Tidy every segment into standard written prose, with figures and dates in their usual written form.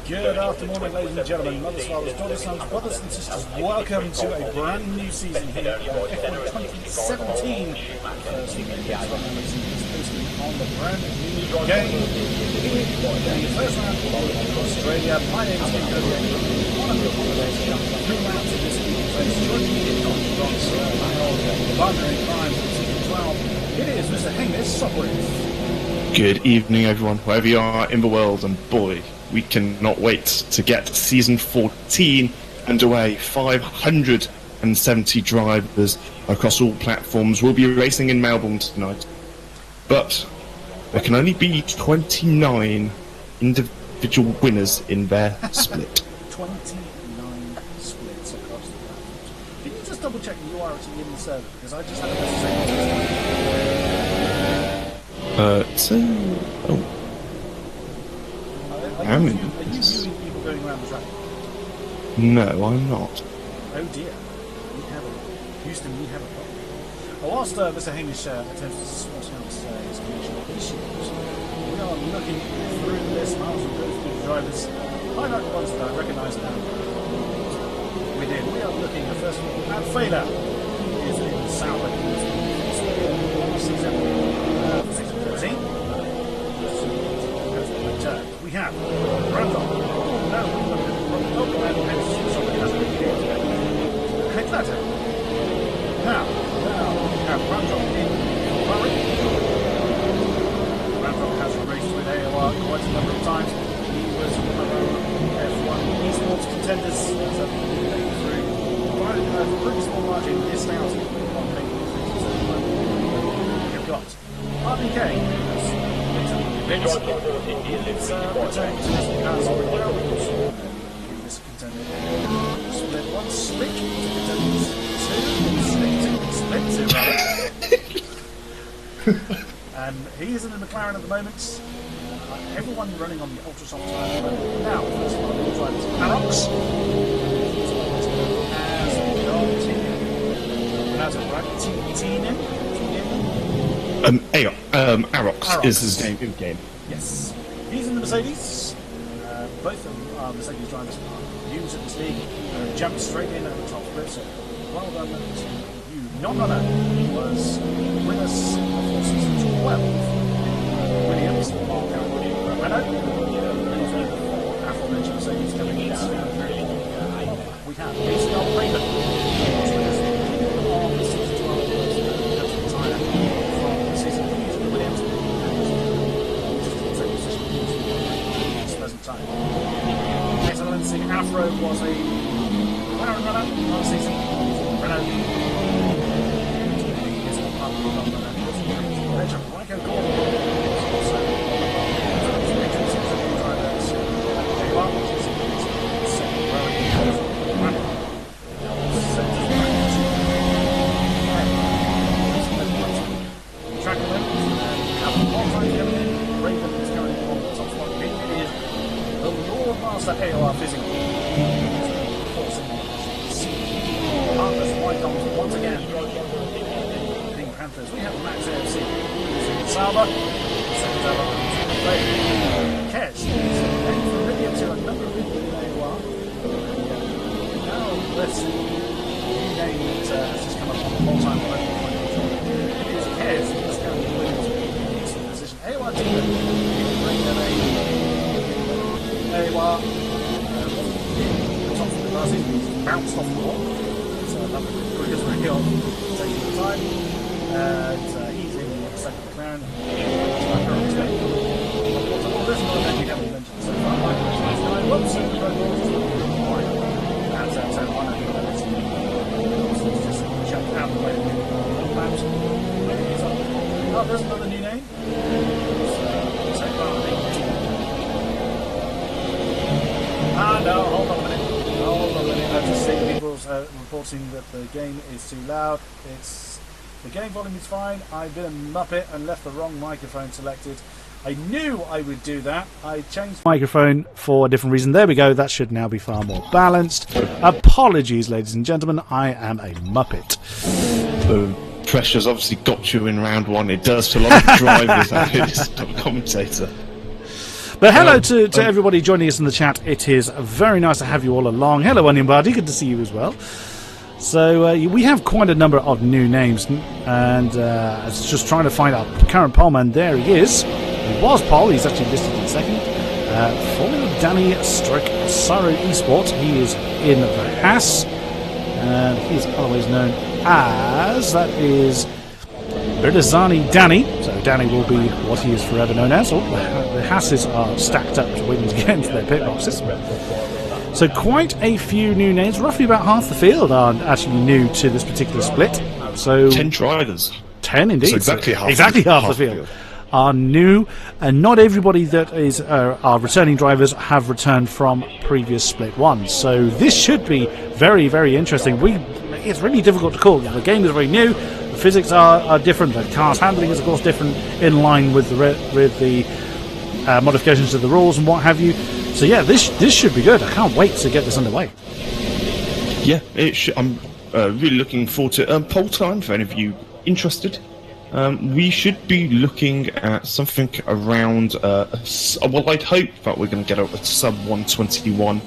Good afternoon, ladies and gentlemen, mothers, fathers, daughters, sons, brothers and sisters. Welcome to a brand new season here of F1 2017. First on the brand new game. The first round in Australia. My name is King-Kodiak. One of the throughout this place. Joining me in the Binary Crimes of Season 12. It is Mr. Hamish Sopwith. Good evening, everyone, wherever you are in the world, and boy, we cannot wait to get Season 14 underway. 570 drivers across all platforms will be racing in Melbourne tonight. But there can only be 29 individual winners in their split. 29 splits across the platforms. Can you just double check that you are actually in the server? Because I just had a message. Are you viewing people going around the track? No, I'm not. Oh dear. Houston, we have a problem. Whilst Mr. Hamish attempts to sort out his connection issues, we are looking through the list. Miles and go through the drivers. Highlight the ones that I recognise now. Within, we are looking at first of all at Fela. He is in Sauber. Season 14. We have Brandon. No, somebody has a big deal today. Heclater. Now, we have Brandon in Ferrari. Brandon has raced with AOR quite a number of times. He was one of our F1 esports contenders. So through quite a pretty small margin, missed out on making it. We've got RBK. Split one, split two, and he is in the McLaren at the moment. Everyone running on the ultrasoft tire at the moment. Now, first of all, we'll try this Arox. As a right, Arox is his name in the game. Yes. He's in the Mercedes. Both of them are Mercedes drivers used at this league. Jumped straight in at the top split, so well done to you. Non-runner was with us for season 12. Williams, Renault. Aforementioned Mercedes coming in. We have ACL Raven. Excellency Afro was a McLaren runner last season. Renault. He's a non-runner. Rachel Michael Gordon is also track of them and have one time coming in. Raven is currently on the top spot. The Lord Master AOR Physical. Partners White Dogs once again. Pink Panthers. We have Max AFC. Sauber. Second element. Kez is familiar to a number of people in AOR. Now let's see new name that has just come up on the whole time. It is Kez. He's currently winning his position. AOR team. Bring them AOR top of the last season, he's bounced off the wall. So I love it. Quick as really on taking the time. And he's in the second McLaren. All this one that we haven't mentioned so far. Whoops, the road that's outside one. Let's just check out the way oh, there's another new name. No, hold on a minute. I just see people's reporting that the game is too loud. The game volume is fine. I've been a muppet and left the wrong microphone selected. I knew I would do that. I changed the microphone for a different reason. There we go. That should now be far more balanced. Apologies, ladies and gentlemen. I am a muppet. pressure's obviously got you in round one. It does to a lot of drivers. I'm a commentator. But hello to everybody joining us in the chat. It is very nice to have you all along. Hello, Onion Buddy. Good to see you as well. So we have quite a number of new names, and I was just trying to find out current poleman. There he is. He was pole. He's actually listed in second. Formula Danny Saru Esport. He is in the Haas, and he is otherwise known as, that is Berdazani Danny. So Danny will be what he is forever known as. Oh, the Haas's are stacked up to win again to their pit boxes. So quite a few new names. Roughly about half the field are actually new to this particular split. So 10 drivers. 10 indeed. So exactly half the field are new, and not everybody that is are returning drivers have returned from previous split ones. So this should be very, very interesting. It's really difficult to call. The game is very new. The physics are different. The car's handling is of course different, in line with the modifications to the rules and what have you. So yeah, this should be good. I can't wait to get this underway. Yeah, I'm really looking forward to poll time for any of you interested. We should be looking at something around. Well, I'd hope that we're going to get a sub 121.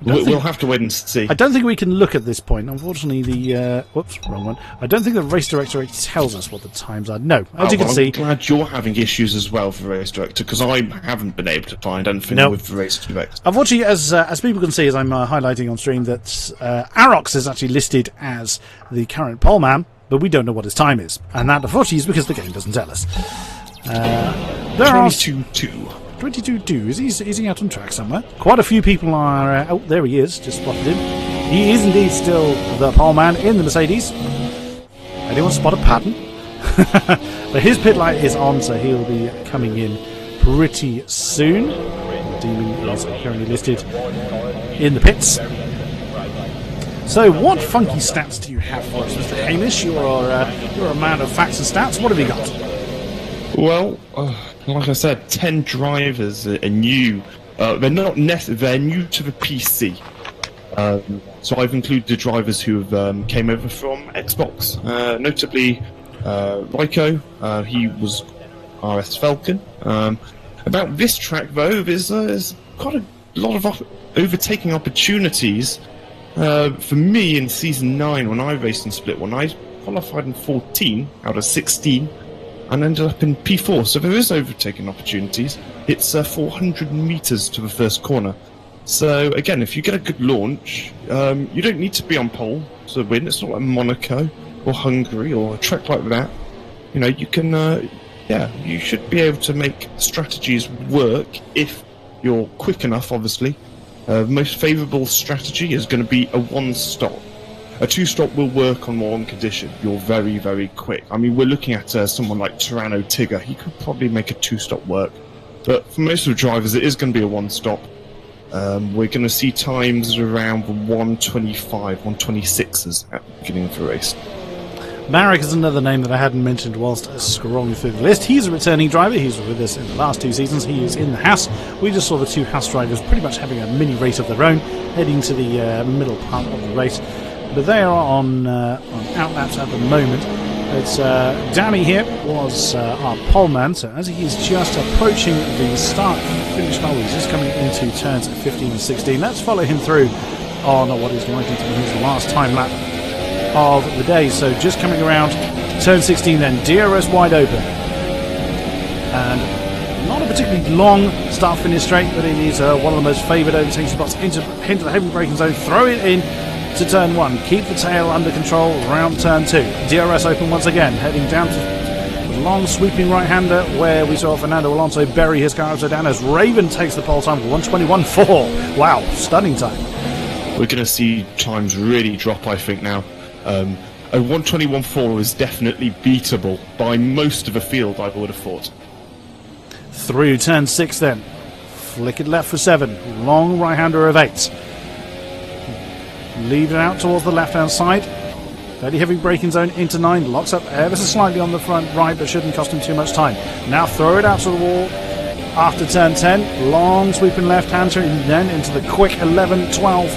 We'll have to wait and see. I don't think we can look at this point. Unfortunately, whoops, wrong one. I don't think the race director tells us what the times are. No, as you can see. I'm glad you're having issues as well for the race director, because I haven't been able to find anything with the race director. Unfortunately, as people can see, as I'm highlighting on stream, that Arox is actually listed as the current poleman, but we don't know what his time is, and that unfortunately is because the game doesn't tell us. There 22-2. 22-2. Is he out on track somewhere? Quite a few people are... oh, there he is. Just spotted him. He is indeed still the poleman in the Mercedes. Anyone spot a pattern? But his pit light is on, so he'll be coming in pretty soon. The Demon is currently listed in the pits. So, what funky stats do you have for us, Mr. Hamish? You're a man of facts and stats. What have you got? Well, like I said, 10 drivers are new. They're not they're new to the PC. So I've included the drivers who have came over from Xbox, notably Ryko. He was RS Falcon. About this track, though, there's quite a lot of overtaking opportunities. For me, in Season 9, when I raced in Split 1, I qualified in 14 out of 16 and ended up in P4, so there is overtaking opportunities. It's 400 metres to the first corner. So, again, if you get a good launch, you don't need to be on pole to win. It's not like Monaco or Hungary or a track like that. You know, you can, you should be able to make strategies work if you're quick enough, obviously. The most favourable strategy is going to be a one-stop. A two-stop will work on one condition. You're very, very quick. I mean, we're looking at someone like Tyranno Tigger. He could probably make a two-stop work. But for most of the drivers, it is going to be a one-stop. We're going to see times around the 125, 126s at the beginning of the race. Marek is another name that I hadn't mentioned whilst scrolling through the list. He's a returning driver. He's with us in the last 2 seasons. He is in the Haas. We just saw the 2 Haas drivers pretty much having a mini race of their own, heading to the middle part of the race. But they are on outlaps at the moment. It's Danny here was our poleman, so as he is just approaching the start-finish line, he's just coming into turns 15 and 16. Let's follow him through on what is likely to be his last time lap of the day. So just coming around turn 16 then, DRS wide open. And not a particularly long start-finish straight, but it is one of the most favoured overtaking spots into the heavy braking zone. Throw it in to turn 1, keep the tail under control round turn 2. DRS open once again, heading down to the long sweeping right-hander where we saw Fernando Alonso bury his car upside down as Raven takes the pole time for 1:21.4. Wow, stunning time. We're going to see times really drop, I think, now. A 1:21.4 is definitely beatable by most of the field, I would have thought. Through turn 6 then, flick it left for 7, long right-hander of 8. Lead it out towards the left-hand side. Fairly heavy braking zone into 9. Locks up ever so slightly on the front right, but shouldn't cost him too much time. Now throw it out to the wall after turn 10. Long sweeping left-hander and then into the quick 11, 12.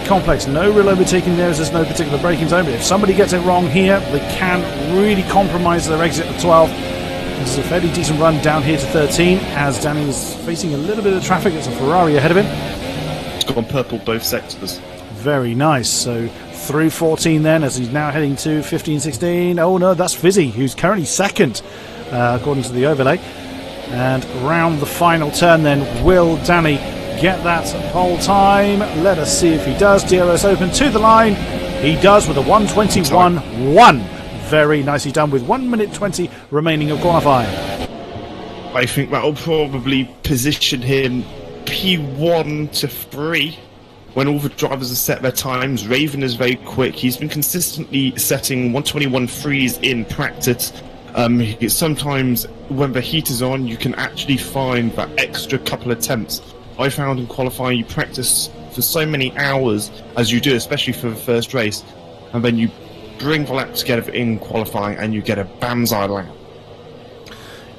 complex. No real overtaking there as there's no particular braking zone, but if somebody gets it wrong here, they can really compromise their exit at 12. This is a fairly decent run down here to 13 as Danny is facing a little bit of traffic. It's a Ferrari ahead of him. It's gone purple both sectors. Very nice. So through 14 then as he's now heading to 15, 16. Oh no, that's Fizzy who's currently second according to the overlay. And round the final turn then, will Danny get that pole time? Let us see if he does. DRS open to the line. He does with a 1:21.1. Very nicely done with 1 minute 20 remaining of qualifying. I think that will probably position him P1 to 3 when all the drivers have set their times. Raven is very quick. He's been consistently setting 1:21.3s in practice. Sometimes when the heat is on, you can actually find that extra couple attempts. I found in qualifying, you practice for so many hours as you do, especially for the first race, and then you bring the laps together in qualifying and you get a banzai lap.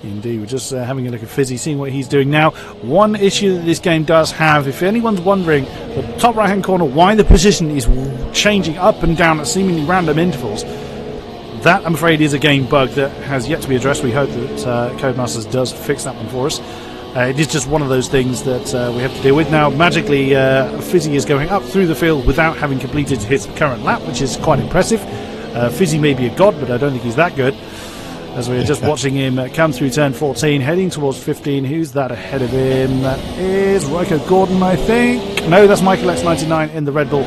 Indeed, we're just having a look at Fizzy, seeing what he's doing now. One issue that this game does have, if anyone's wondering, the top right hand corner, why the position is changing up and down at seemingly random intervals, that I'm afraid is a game bug that has yet to be addressed. We hope that Codemasters does fix that one for us. It is just one of those things that we have to deal with. Now, magically, Fizzy is going up through the field without having completed his current lap, which is quite impressive. Fizzy may be a god, but I don't think he's that good. As we're just watching him come through turn 14, heading towards 15. Who's that ahead of him? That is Riker Gordon, I think. No, that's Michael X99 in the Red Bull,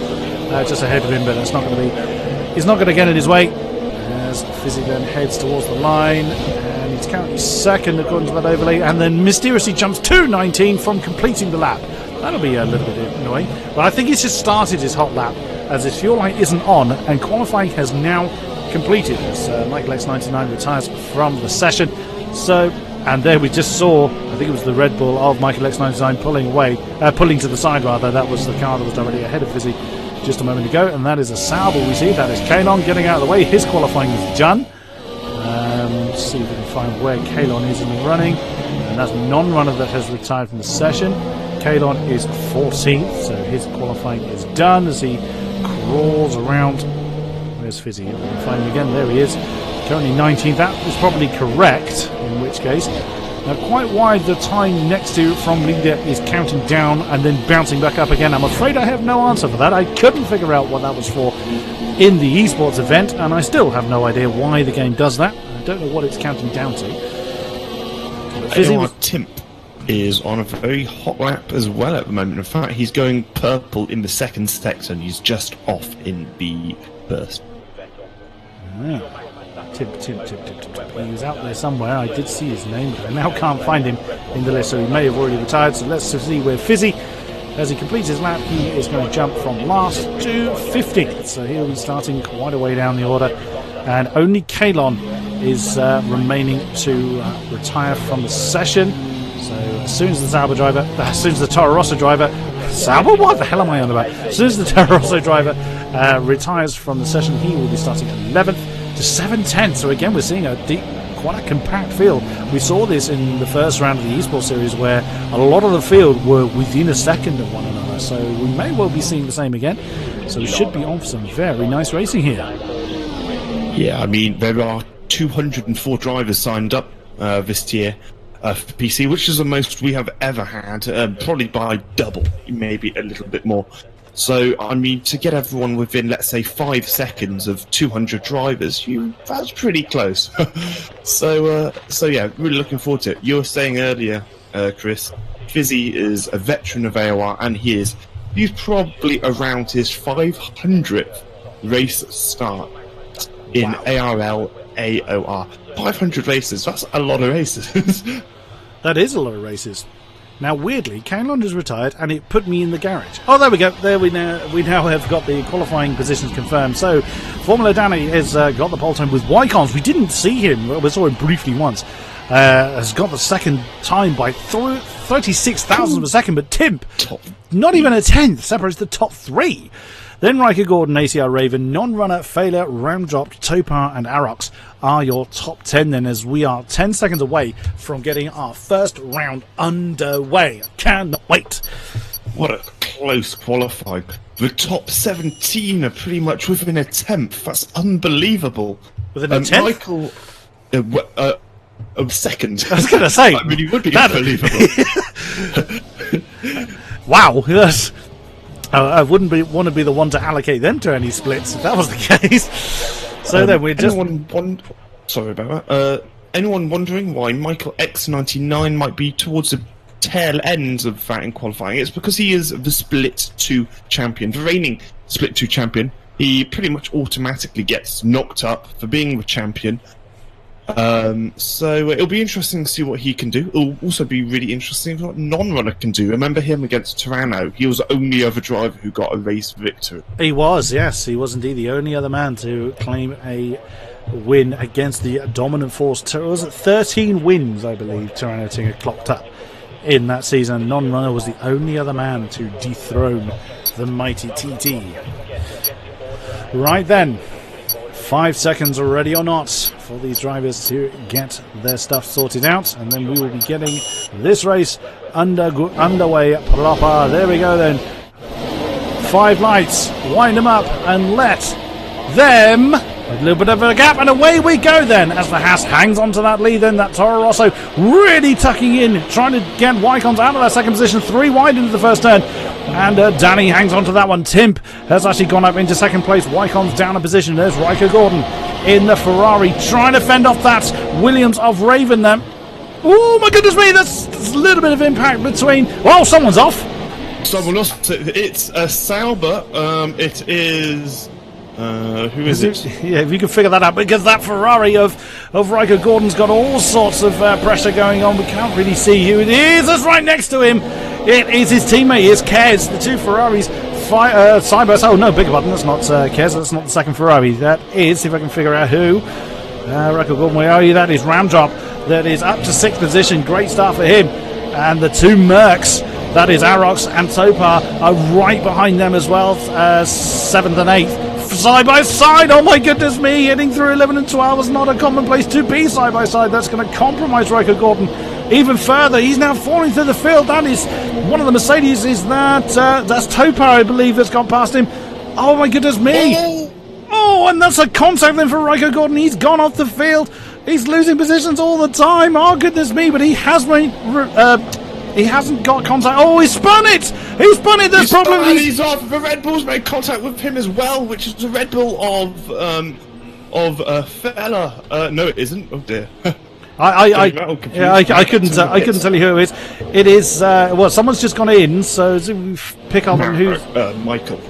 just ahead of him, but that's not going to be... He's not going to get in his way. As Fizzy then heads towards the line, and he's currently second according to that overlay, and then mysteriously jumps to 19 from completing the lap. That'll be a little bit annoying. But I think he's just started his hot lap, as his fuel light isn't on, and qualifying has now completed as Michael X99 retires from the session. So, and there we just saw, I think it was the Red Bull of Michael X99 pulling to the side rather. That was the car that was directly ahead of Fizzy just a moment ago, and that is a Sauber we see. That is Kalon getting out of the way. His qualifying is done. Let's see if we can find where Kalon is in the running, and that's non-runner that has retired from the session. Kalon is 14th, so his qualifying is done as he crawls around. Where's Fizzy? We can find him again. There he is. Currently 19th. That is probably correct, in which case. Now, quite wide the time next to from leader is counting down and then bouncing back up again. I'm afraid I have no answer for that. I couldn't figure out what that was for in the esports event, and I still have no idea why the game does that. I don't know what it's counting down to. AOR Timp is on a very hot lap as well at the moment. In fact, he's going purple in the second sector, and he's just off in the first. Yeah. Tip. He was out there somewhere. I did see his name, but I now can't find him in the list, so he may have already retired. So let's see where Fizzy, as he completes his lap, he is going to jump from last to 15th. So he'll be starting quite a way down the order. And only Kalon is remaining to retire from the session. So as soon as the Toro Rosso driver, Sauber? What the hell am I on about? As soon as the Toro Rosso driver retires from the session, he will be starting 11th. To 7:10, so again we're seeing quite a compact field. We saw this in the first round of the esports series where a lot of the field were within a second of one another, so we may well be seeing the same again. So we should be on for some very nice racing here. Yeah, I mean, there are 204 drivers signed up this year for PC, which is the most we have ever had, probably by double, maybe a little bit more. So, I mean, to get everyone within, let's say, 5 seconds of 200 drivers, that's pretty close. So yeah, really looking forward to it. You were saying earlier, Chris, Fizzy is a veteran of AOR, and he's probably around his 500th race start in ARL AOR. 500 races, that's a lot of races. That is a lot of races. Now, weirdly, Kalon is retired, and it put me in the garage. Oh, there we go. There we now have got the qualifying positions confirmed. So, Formula Danny has got the pole time with Wycons. We didn't see him. We saw him briefly once. Has got the second time by 36,000 of a second, but Timp, not even a tenth, separates the top 3. Then Riker Gordon, ACR Raven, Non-Runner, Failure, Ramdrop, Topar and Arox are your top 10 then, as we are 10 seconds away from getting our first round underway. I cannot wait. What a close qualifying. The top 17 are pretty much within a tenth. That's unbelievable. Within a tenth? Michael, second. I was going to say. I mean, it would be unbelievable. Wow. Yes. I wouldn't want to be the one to allocate them to any splits if that was the case. So then we're just... Sorry about that. Anyone wondering why Michael X99 might be towards the tail end of that in qualifying? It's because he is the Split 2 champion, the reigning Split 2 champion. He pretty much automatically gets knocked up for being the champion. So it'll be interesting to see what he can do. It'll also be really interesting what non-runner can do. Remember him against Tyranno? He was the only other driver who got a race victory. He was, yes. He was indeed the only other man to claim a win against the dominant force. Was it 13 wins, I believe, Tyranno Ting had clocked up in that season. Non-runner was the only other man to dethrone the mighty TT. Right then, 5 seconds already or not for these drivers to get their stuff sorted out, and then we will be getting this race underway proper. There we go then. 5 lights, wind them up and let them, a little bit of a gap, and away we go then as the Haas hangs on to that lead. Then that Toro Rosso really tucking in, trying to get Wycons out of that second position, 3 wide into the first turn. And Danny hangs on to that one. Timp has actually gone up into second place. Wycons down a position. There's Riker Gordon in the Ferrari trying to fend off that Williams of Raven there. Oh my goodness me, that's a little bit of impact between... Well, someone's off. Someone else. It's Sauber. It is... who is it? Yeah, if you can figure that out, because that Ferrari of Riker Gordon's got all sorts of pressure going on. We can't really see who it is. That's right next to him. It is his teammate. It's Kez. The 2 Ferraris side by side. Oh no, bigger button. That's not Kez. That's not the second Ferrari. That is, if I can figure out who. Riker Gordon, where are you? That is Ramdrop. That is up to 6th position. Great start for him. And the 2 Mercs. That is Arox and Topar are right behind them as well. 7th and 8th. Side by side, oh my goodness me, hitting through 11 and 12 is not a commonplace to be side by side. That's going to compromise Riker Gordon even further. He's now falling through the field. That is one of the Mercedes. Is that's Topar, I believe, that's gone past him. Oh my goodness me! Oh, and that's a contact then for Riker Gordon. He's gone off the field. He's losing positions all the time. Oh goodness me! But he has made. He hasn't got contact. Oh, he spun it! He spun it! There's problem. He's off. The Red Bull's made contact with him as well, which is the Red Bull of Fella. No, it isn't. Oh dear. I couldn't tell you who it is. It is well, someone's just gone in, so pick up on who's Michael.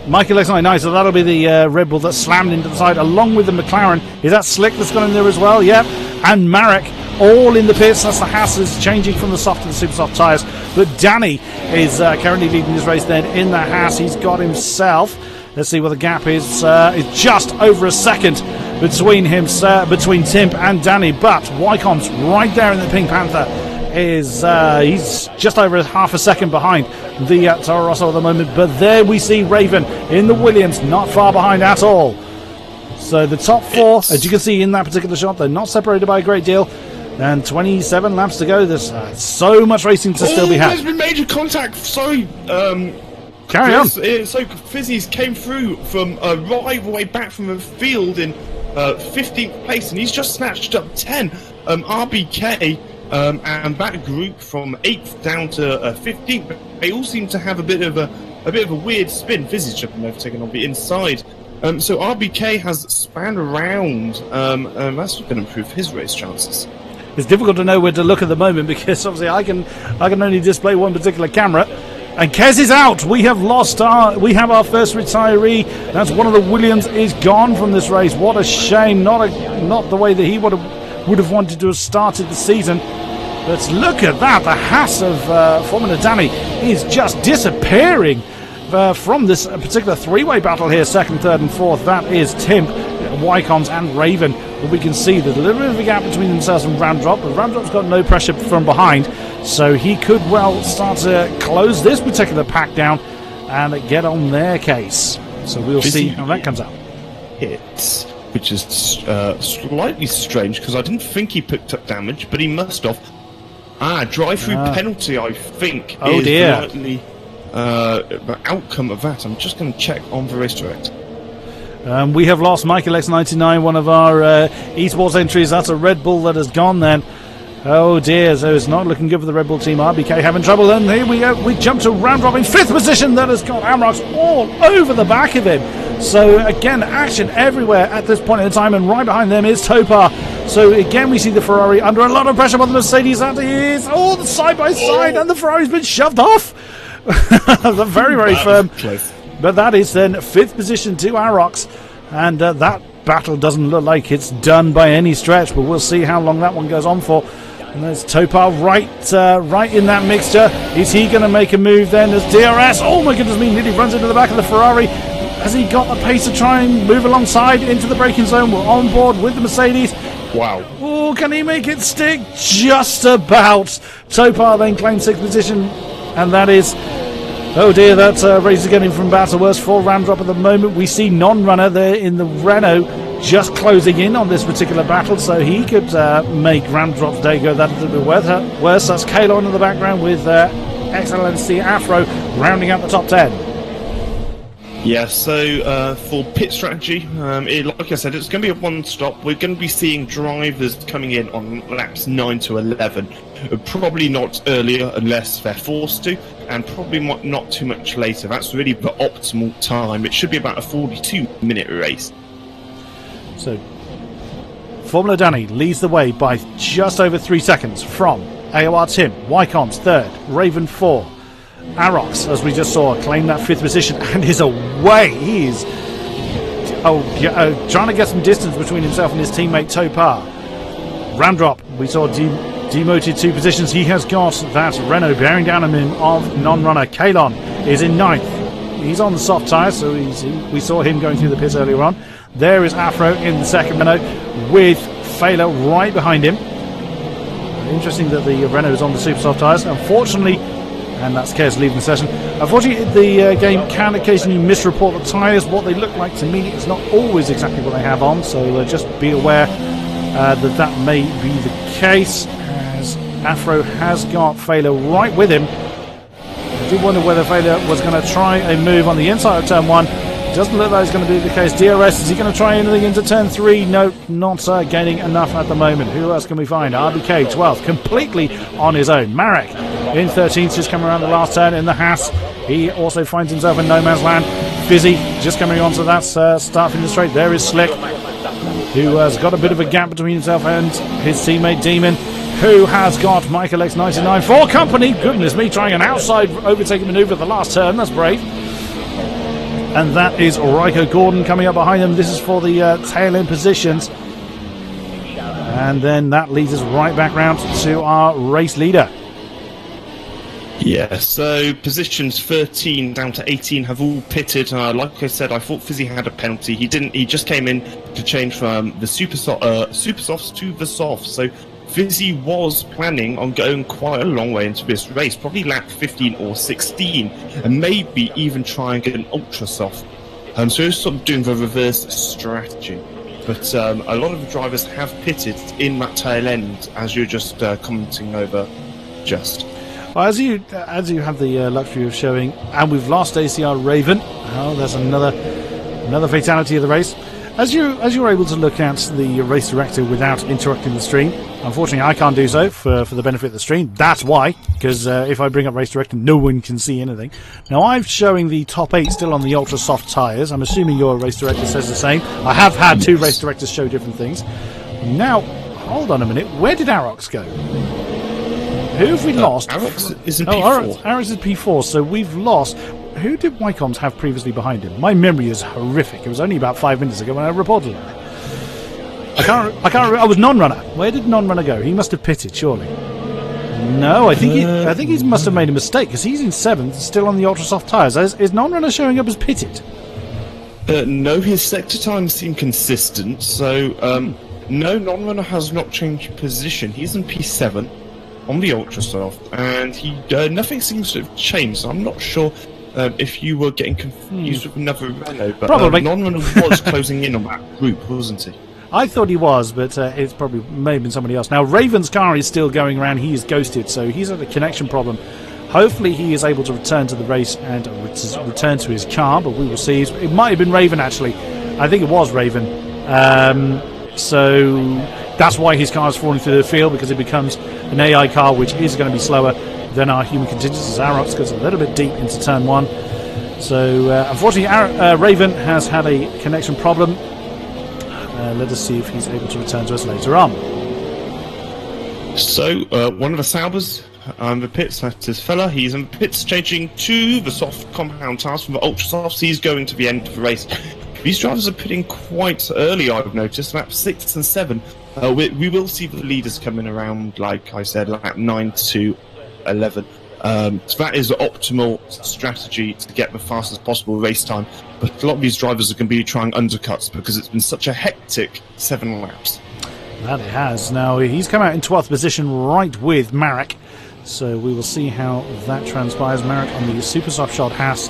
Michael X99, so that'll be the Red Bull that slammed into the side along with the McLaren. Is that Slick that's gone in there as well? Yep. And Marek all in the pits. That's the Haas is changing from the soft to the super soft tyres. But Danny is currently leading this race then in the Haas. He's got himself, let's see what the gap is. It's just over a second between him, between Timp and Danny. But Wycom's right there in the Pink Panther. He's just over half a second behind the Toro Rosso at the moment. But there we see Raven in the Williams, not far behind at all. So the top 4, as you can see in that particular shot, they're not separated by a great deal. And 27 laps to go. There's so much racing to still be had. There's been major contact. Sorry. Carry on. So Fizzy's came through from right the way back from the field in 15th place, and he's just snatched up 10. RBK and that group from 8th down to 15th. They all seem to have a bit of a weird spin. Fizzy's jumping overtaken on the inside. So RBK has spanned around. That's going to improve his race chances. It's difficult to know where to look at the moment because obviously I can only display one particular camera. And Kez is out. We have our first retiree. That's one of the Williams is gone from this race. What a shame. Not the way that he would have wanted to have started the season. But look at that. The Haas of Formula Danny is just disappearing from this particular 3-way battle here. 2nd, 3rd and 4th. That is Tim, Wycons and Raven. But we can see there's a little bit of a gap between themselves and Ramdrop. But Ramdrop's got no pressure from behind. So he could well start to close this particular pack down and get on their case. So we'll see how that comes out. Hits, which is slightly strange because I didn't think he picked up damage, but he must have. Drive-through penalty, I think. Oh dear. Slightly, the outcome of that. I'm just going to check on the race direct. We have lost Michael X99, one of our esports entries. That's a Red Bull that has gone then. Oh dear, so it's not looking good for the Red Bull team. RBK having trouble. Then here we go. We jump to round robin 5th position. That has got Amrox all over the back of him. So again, action everywhere at this point in time, and right behind them is Topar. So again, we see the Ferrari under a lot of pressure by the Mercedes. That is the side by side, and the Ferrari's been shoved off. Very, very firm. Close. But that is then 5th position to Arox, and that battle doesn't look like it's done by any stretch. But we'll see how long that one goes on for. And there's Topar right in that mixture. Is he going to make a move then? There's DRS. Oh my goodness me, nearly runs into the back of the Ferrari. Has he got the pace to try and move alongside into the braking zone? We're on board with the Mercedes. Wow. Oh, can he make it stick? Just about. Topar then claims 6th position, and that is... Oh dear, that race is getting from bad to worse for Ramdrop at the moment. We see non-runner there in the Renault just closing in on this particular battle, so he could make Ramdrop's day go that little bit worse. That's Kalon in the background with Excellency Afro rounding out the top 10. Yeah, so for pit strategy, like I said, it's going to be a one-stop. We're going to be seeing drivers coming in on laps 9 to 11. Probably not earlier unless they're forced to, and probably not too much later. That's really the optimal time. It should be about a 42-minute race. So, Formula Danny leads the way by just over 3 seconds from AOR Tim, Wycom's 3rd, Raven 4. Arox, as we just saw, claim that 5th position and is away. He is trying to get some distance between himself and his teammate Topar. Ramdrop, we saw demoted 2 positions. He has got that Renault bearing down on him of non-runner. Kalon is in 9th. He's on the soft tyres, so we saw him going through the pits earlier on. There is Afro in the 2nd Renault with Failer right behind him. Interesting that the Renault is on the super soft tyres. Unfortunately, and that's Kez leaving the session. Unfortunately, the game can occasionally misreport the tyres. What they look like to me is not always exactly what they have on, so just be aware that may be the case, as Afro has got Failer right with him. I did wonder whether Failer was going to try a move on the inside of turn 1. It doesn't look like it's going to be the case. DRS, is he going to try anything into turn 3? No, not gaining enough at the moment. Who else can we find? RBK, 12th, completely on his own. Marek in 13th, just coming around the last turn in the Haas. He also finds himself in no man's land. Fizzy just coming onto that start from the straight. There is Slick, who has got a bit of a gap between himself and his teammate Demon, who has got Michael X99 for company. Goodness me, trying an outside overtaking manoeuvre at the last turn. That's brave. And that is Ryko Gordon coming up behind them. This is for the tail end positions. And then that leads us right back round to our race leader. Yeah, so positions 13 down to 18 have all pitted. Like I said, I thought Fizzy had a penalty. He didn't. He just came in to change from the super softs to the softs. So Fizzy was planning on going quite a long way into this race, probably lap 15 or 16, and maybe even try and get an ultra soft. So he's sort of doing the reverse strategy. But a lot of the drivers have pitted in that tail end, as you're just commenting over just. Well, as you have the luxury of showing, and we've lost ACR Raven. Oh, there's another fatality of the race. As you're able to look at the race director without interrupting the stream, unfortunately I can't do so for the benefit of the stream. That's why, because if I bring up race director, no one can see anything. Now I'm showing the top 8 still on the ultra soft tyres. I'm assuming your race director says the same. I have had 2 race directors show different things. Now, hold on a minute. Where did Arox go? Who have we lost? Arox is in P4. Arox is P4, so we've lost. Who did Wycombs have previously behind him? My memory is horrific. It was only about 5 minutes ago when I reported on it. I can't remember. I was non-runner. Where did non-runner go? He must have pitted, surely. No, I think he must have made a mistake, because he's in 7th, still on the ultra soft tyres. Is non-runner showing up as pitted? No, his sector times seem consistent. So no, non-runner has not changed position. He's in P7 on the ultra soft, and nothing seems to have changed. So I'm not sure if you were getting confused with another Renault, but probably. non-runner was closing in on that group, wasn't he? I thought he was, but it's probably may have been somebody else. Now Raven's car is still going around. He is ghosted, so he's had a connection problem. Hopefully he is able to return to the race and return to his car, but we will see. It might have been Raven, actually. I think it was Raven. So that's why his car is falling through the field, because it becomes an AI car, which is going to be slower than our human contingencies. Arox goes a little bit deep into turn 1. So unfortunately Raven has had a connection problem. Let us see if he's able to return to us later on. So one of the Saubers the pits, that's his fella. He's in the pits changing to the soft compound tires from the ultra softs. He's going to the end of the race. These drivers are pitting quite early, I've noticed, lap 6 and 7. We will see the leaders coming around, like I said, lap 9 to 11. So that is the optimal strategy to get the fastest possible race time. But a lot of these drivers are going to be trying undercuts because it's been such a hectic 7 laps. That it has. Now, he's come out in 12th position right with Marek. So we will see how that transpires. Marek on the super soft shod Haas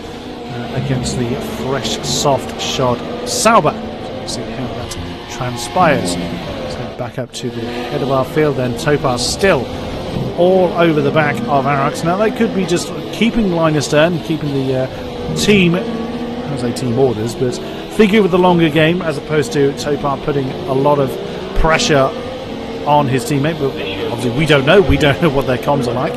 against the fresh soft shod Sauber. So we'll see how that transpires. Let's head back up to the head of our field then. Topar still all over the back of Arax. Now they could be just keeping line astern, keeping the team, I say team orders, but thinking with the longer game, as opposed to Topar putting a lot of pressure on his teammate. But obviously we don't know what their comms are like,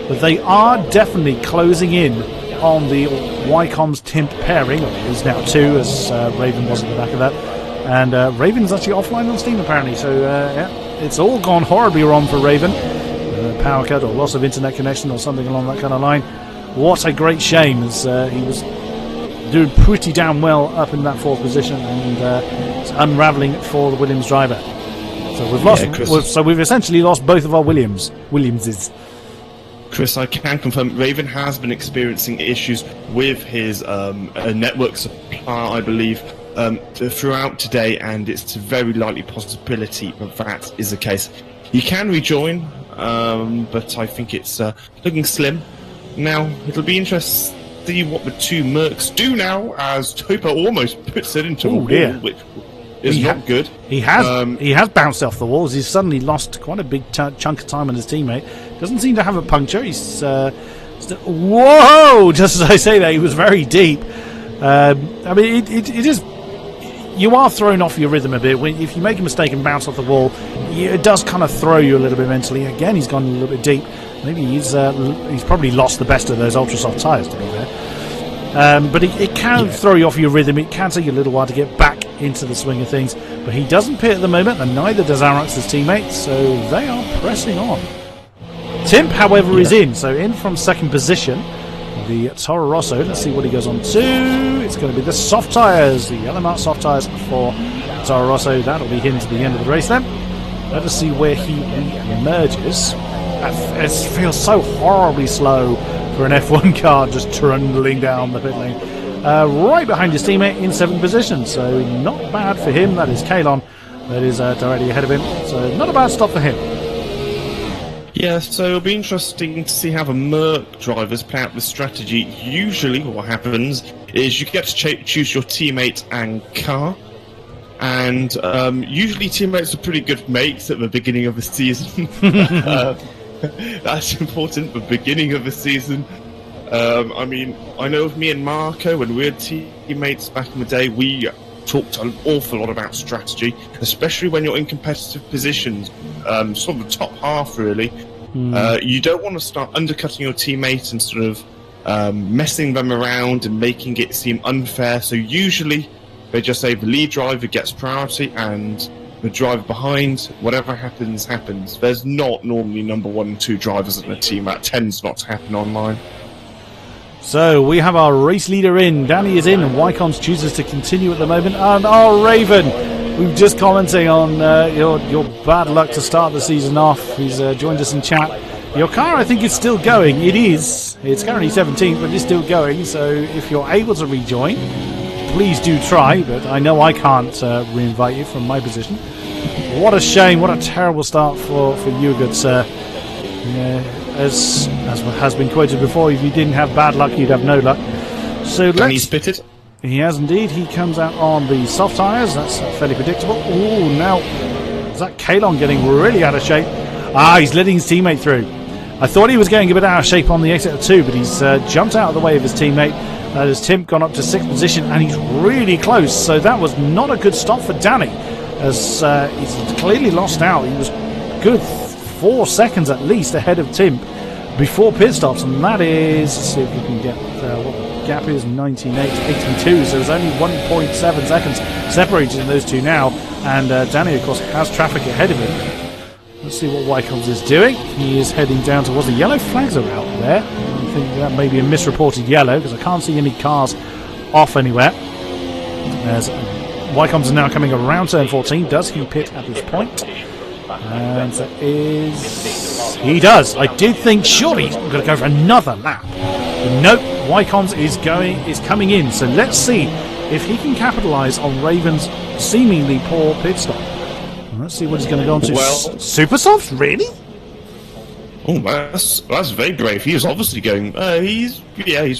but they are definitely closing in on the Wycom's Timp pairing. There's now 2, as Raven was at the back of that, and Raven's actually offline on Steam apparently, so yeah, it's all gone horribly wrong for Raven. Power cut or loss of internet connection or something along that kind of line. What a great shame, as he was doing pretty damn well up in that 4th position, and it's unravelling for the Williams driver. So we've lost. So we've essentially lost both of our Williamses. Chris, I can confirm Raven has been experiencing issues with his network supply, I believe, throughout today, and it's a very likely possibility that is the case. He can rejoin, but I think it's looking slim. Now, it'll be interesting to see what the 2 Mercs do now, as Topa almost puts it into a wall, which is not good. He has bounced off the walls. He's suddenly lost quite a big chunk of time on his teammate. Doesn't seem to have a puncture. He's whoa! Just as I say that, he was very deep. I mean, it is. You are thrown off your rhythm a bit. If you make a mistake and bounce off the wall, it does kind of throw you a little bit mentally. Again, he's gone a little bit deep. Maybe he's probably lost the best of those ultra soft tyres, to be fair. But it can throw you off your rhythm. It can take you a little while to get back into the swing of things. But he doesn't pit at the moment, and neither does Arax's teammate, so they are pressing on. Timp, however, is in. So in from 2nd position, the Toro Rosso. Let's see what he goes on to. It's going to be the soft tyres, the Yellow Mark soft tyres for Toro Rosso. That'll be him to the end of the race then. Let us see where he emerges. It feels so horribly slow for an F1 car just trundling down the pit lane. Right behind his teammate in 7th position, so not bad for him. That is Kalon that is directly ahead of him, so not a bad stop for him. Yeah, so it'll be interesting to see how the Merc drivers play out the strategy. Usually what happens is you get to choose your teammate and car, and usually teammates are pretty good mates at the beginning of the season. That's important, the beginning of the season. I mean, I know of me and Marco, when we were teammates back in the day, we talked an awful lot about strategy, especially when you're in competitive positions, sort of the top half, really. You don't want to start undercutting your teammates and sort of messing them around and making it seem unfair. So usually they just say the lead driver gets priority and the driver behind, whatever happens, happens. There's not normally number 1 and 2 drivers in a team. That tends not to happen online. So we have our race leader in. Danny is in, and Wycom's chooses to continue at the moment. And our Raven, we've just commenting on your bad luck to start the season off. He's joined us in chat. Your car, I think, is still going. It is. It's currently 17th, but it's still going. So if you're able to rejoin, please do try. But I know I can't re-invite you from my position. What a shame. What a terrible start for you, good sir. As has been quoted before, if you didn't have bad luck, you'd have no luck. So Can he spit it? He has indeed. He comes out on the soft tyres. That's fairly predictable. Ooh, now is that Kalon getting really out of shape? He's letting his teammate through. I thought he was getting a bit out of shape on the exit of 2, but he's jumped out of the way of his teammate. As Tim gone up to 6th position, and he's really close. So that was not a good stop for Danny, as he's clearly lost out. He was good 4 seconds at least ahead of Tim before pit stops, and that is, let's see if we can get what the gap is, 19.8 to 82. So there's only 1.7 seconds separating those two now, and Danny, of course, has traffic ahead of him. Let's see what Wycombs is doing. He is heading down towards the yellow flags are out there. I think that may be a misreported yellow because I can't see any cars off anywhere. As Wycombs is now coming around turn 14. Does he pit at this point? And that is... He does. I did think surely he's going to go for another lap. But nope, Wycombs is coming in. So let's see if he can capitalise on Raven's seemingly poor pit stop. Let's see what he's going to go on to. Well, Super Softs, really? Oh, that's very brave. He is obviously going. He's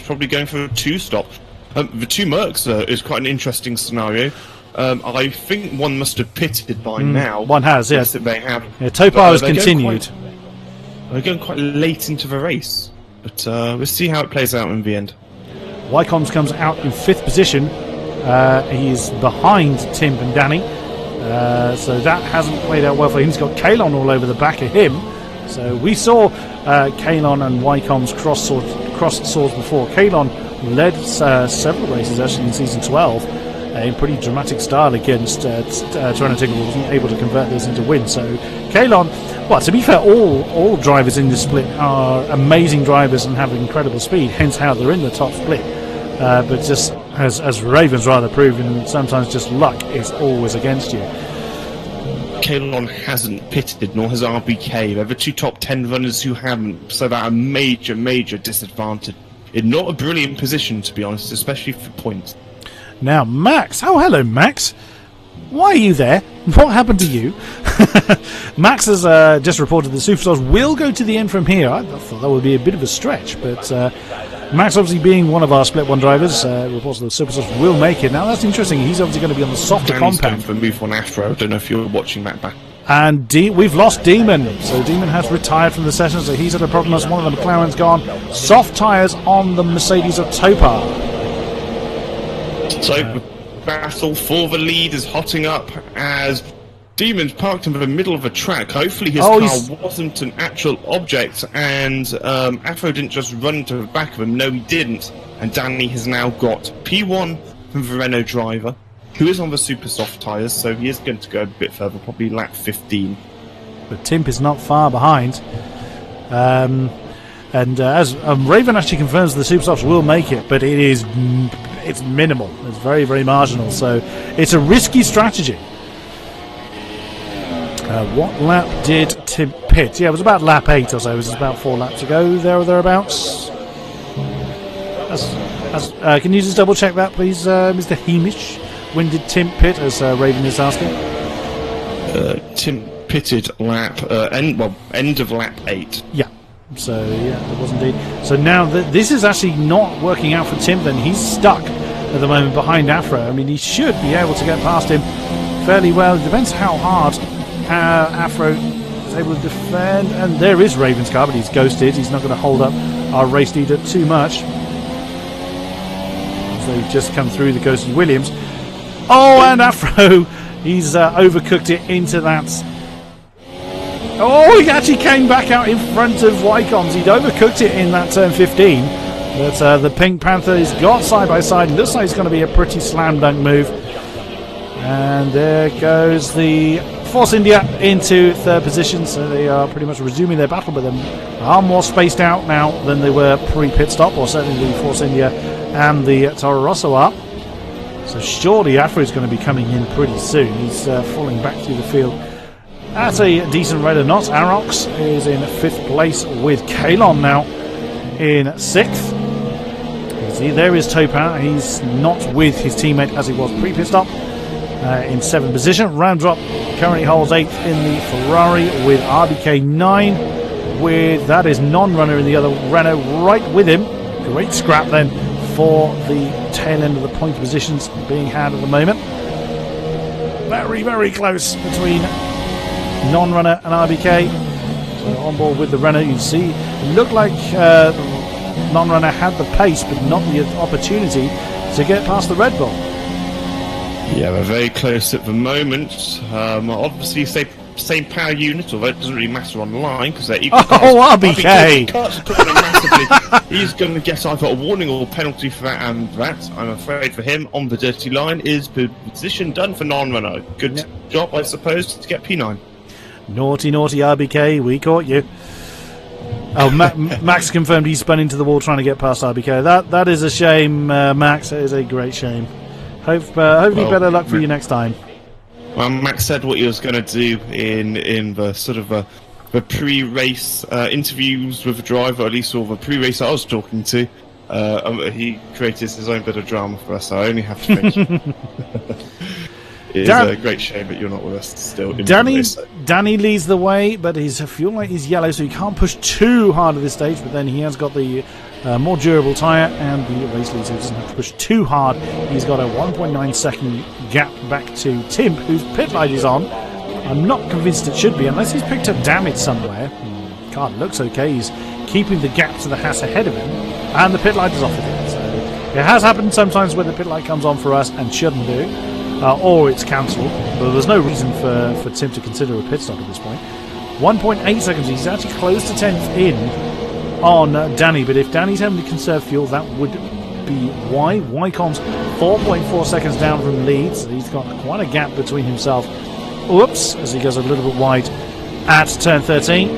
probably going for a 2-stop. The 2 Mercs is quite an interesting scenario. I think one must have pitted by now. One has, yes. Yes, they have. Yeah, Topar has continued. They're going quite late into the race, but we'll see how it plays out in the end. Wycombs comes out in 5th position. He's behind Tim and Danny. So that hasn't played out well for him. He's got Kalon all over the back of him. So we saw Kalon and Wycombs cross swords before. Kalon led several races actually in season 12 in pretty dramatic style against Toronto Tickle, wasn't able to convert those into wins. So Kalon, well, to be fair, all drivers in this split are amazing drivers and have incredible speed, hence how they're in the top split. But just as Ravens rather proven, sometimes just luck is always against you. Kalon hasn't pitted, nor has RBK. They're the 2 top 10 runners who haven't, so that a major disadvantage. In not a brilliant position, to be honest, especially for points. Now, Max. Oh, hello, Max. Why are you there? What happened to you? Max has just reported the Superstars will go to the end from here. I thought that would be a bit of a stretch, but Max, obviously being one of our Split 1 drivers, reports that the Superstars will make it. Now, that's interesting. He's obviously going to be on the softer compound. For Move 1 Afro. I don't know if you're watching that back. And we've lost Demon. So Demon has retired from the session, so he's had a problem as one of the McLaren's gone. Soft tyres on the Mercedes of Topar. So the battle for the lead is hotting up as Demon's parked in the middle of a track. Hopefully his car wasn't an actual object, and Afro didn't just run into the back of him. No, he didn't. And Danny has now got P1 from the Renault driver, who is on the super soft tyres, so he is going to go a bit further, probably lap 15. But Timp is not far behind. As Raven actually confirms the super softs will make it, but it's minimal. It's very, very marginal. So it's a risky strategy. What lap did Tim pit? Yeah, it was about lap 8 or so. It was about 4 laps ago, there or thereabouts. Can you just double check that, please, Mr. Hamish? When did Tim pit, as Raven is asking? Tim pitted lap end of lap 8. Yeah. So yeah, it was indeed. So now this is actually not working out for Tim. Then he's stuck at the moment behind Afro. I mean, he should be able to get past him fairly well. It depends how hard Afro is able to defend. And there is Raven's car, but he's ghosted. He's not going to hold up our race leader too much. So he's just come through the ghosted Williams. Oh, and Afro, he's overcooked it into that. Oh, he actually came back out in front of Wycombs. He'd overcooked it in that turn 15. But the Pink Panther has got side by side. Looks like it's going to be a pretty slam dunk move. And there goes the Force India into 3rd position. So they are pretty much resuming their battle, but they are more spaced out now than they were pre-pit stop, or certainly the Force India and the Toro Rosso are. So surely Afro is going to be coming in pretty soon. He's falling back through the field at a decent rate of knots. Arox is in 5th place with Kalon now in 6th. You see, there is Topar. He's not with his teammate as he was pre-pit stop. In 7th position. Roundrop currently holds 8th in the Ferrari with RBK 9. With that is non-runner in the other Renault right with him. Great scrap then for the tail end of the point positions being had at the moment. Very, very close between non-runner and RBK. So on board with the Renault, you see, it looked like non-runner had the pace, but not the opportunity to get past the Red Bull. Yeah, we're very close at the moment. Obviously, same power unit, although it doesn't really matter on the line because they're equal cars. Oh, RBK! He's going to get either a warning or penalty for that, and that, I'm afraid for him, on the dirty line is position done for non-Renault. Good job, I suppose, to get P9. Naughty, naughty RBK, we caught you. Oh, Max confirmed he spun into the wall trying to get past RBK. That is a shame, Max. It is a great shame. Hopefully better luck for you next time. Well, Max said what he was going to do in the sort of the pre-race interviews with the driver, at least all the pre-race I was talking to. He created his own bit of drama for us, so I only have to thank you. It is a great shame that you're not with us still. Danny leads the way, but his fuel light is yellow, so he can't push too hard at this stage, but then he has got the more durable tyre and the race lead, so he doesn't have to push too hard. He's got a 1.9 second gap back to Tim, whose pit light is on. I'm not convinced it should be, unless he's picked up damage somewhere. Car looks okay. He's keeping the gap to the Haas ahead of him, and the pit light is off again. So it has happened sometimes where the pit light comes on for us and shouldn't do, or it's cancelled. But there's no reason for Tim to consider a pit stop at this point. 1.8 seconds. He's actually close to 10th in on Danny, but if Danny's having to conserve fuel, that would be why. Wycom's 4.4 seconds down from Leeds. He's got quite a gap between himself. Oops, as he goes a little bit wide at turn 13.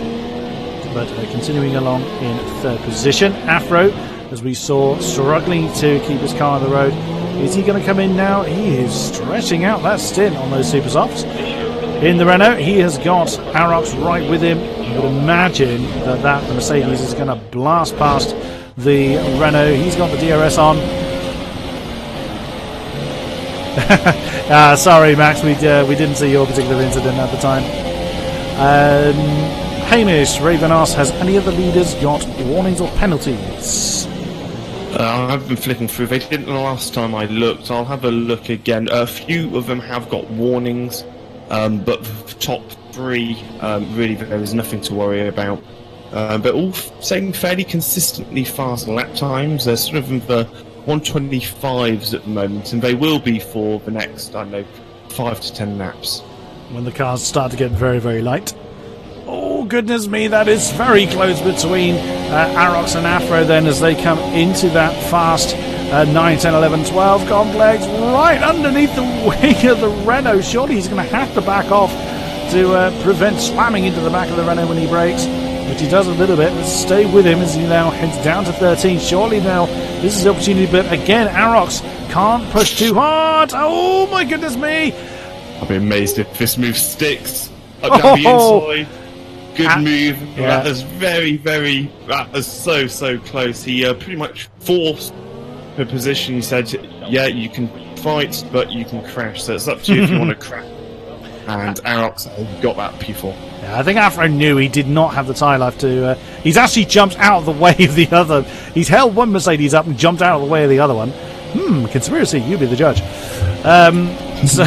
But continuing along in third position. Afro, as we saw, struggling to keep his car on the road. Is he going to come in now? He is stretching out that stint on those super softs. In the Renault, he has got Arox right with him. I would imagine that the Mercedes is going to blast past the Renault. He's got the DRS on. Sorry, Max, we didn't see your particular incident at the time. Hamish Ravenos, has any of the leaders got warnings or penalties? I've been flicking through. They didn't the last time I looked. I'll have a look again. A few of them have got warnings, but the top three, really, there is nothing to worry about. But all saying fairly consistently fast lap times. They're sort of in the 125s at the moment, and they will be for the next, I don't know, 5 to 10 laps. When the cars start to get very, very light. Oh, goodness me, that is very close between Arox and Afro then as they come into that fast 9, 10, 11, 12 complex right underneath the wing of the Renault. Surely he's going to have to back off to prevent slamming into the back of the Renault when he brakes, which he does a little bit. Let's stay with him as he now heads down to 13. Surely now this is the opportunity, but again, Arox can't push too hard. Oh, my goodness me. I'll be amazed if this move sticks. Up down the inside. Good move. Yeah. That is that is so close. He pretty much forced the position. He said, yeah, you can fight, but you can crash. So it's up to you if you want to crash. And Arox got that P4. Yeah, I think Afro knew he did not have the tyre life to... he's actually jumped out of the way of the other. He's held one Mercedes up and jumped out of the way of the other one. Conspiracy, you be the judge. So...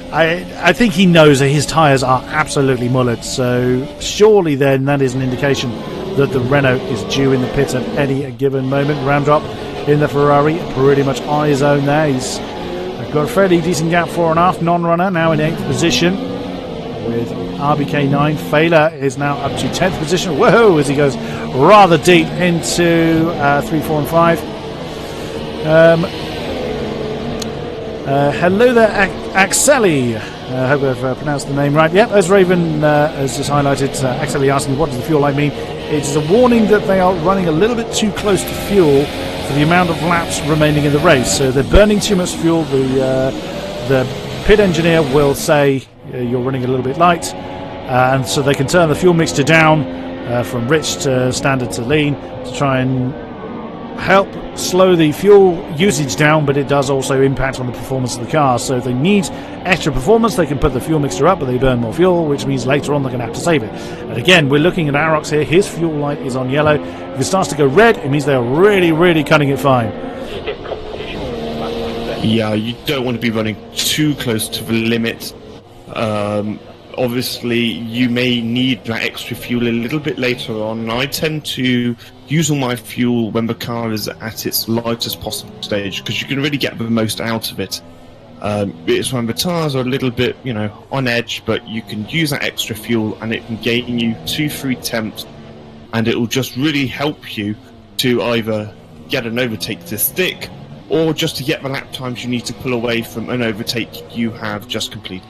I think he knows that his tyres are absolutely mullet, so surely then that is an indication that the Renault is due in the pits at any given moment. Ramdrop in the Ferrari, pretty much eye zone there. He's got a fairly decent gap, 4.5. Non-runner now in 8th position with RBK9. Failer is now up to 10th position. Whoa, as he goes rather deep into 3, 4 and 5. Hello there, Axeli. I hope I've pronounced the name right. Yep, as Raven has just highlighted, Axeli asking what does the fuel light mean. It is a warning that they are running a little bit too close to fuel for the amount of laps remaining in the race. So they're burning too much fuel. The pit engineer will say you're running a little bit light, and so they can turn the fuel mixture down from rich to standard to lean to try and help slow the fuel usage down, but it does also impact on the performance of the car. So if they need extra performance, they can put the fuel mixture up, but they burn more fuel, which means later on they're going to have to save it. And again, we're looking at Arox here. His fuel light is on yellow. If it starts to go red, it means they're really cutting it fine. Yeah, you don't want to be running too close to the limit obviously you may need that extra fuel a little bit later on. I tend to use all my fuel when the car is at its lightest possible stage, because you can really get the most out of it. It's when the tires are a little bit, on edge, but you can use that extra fuel and it can gain you 2-3 temps, and it will just really help you to either get an overtake to stick, or just to get the lap times you need to pull away from an overtake you have just completed.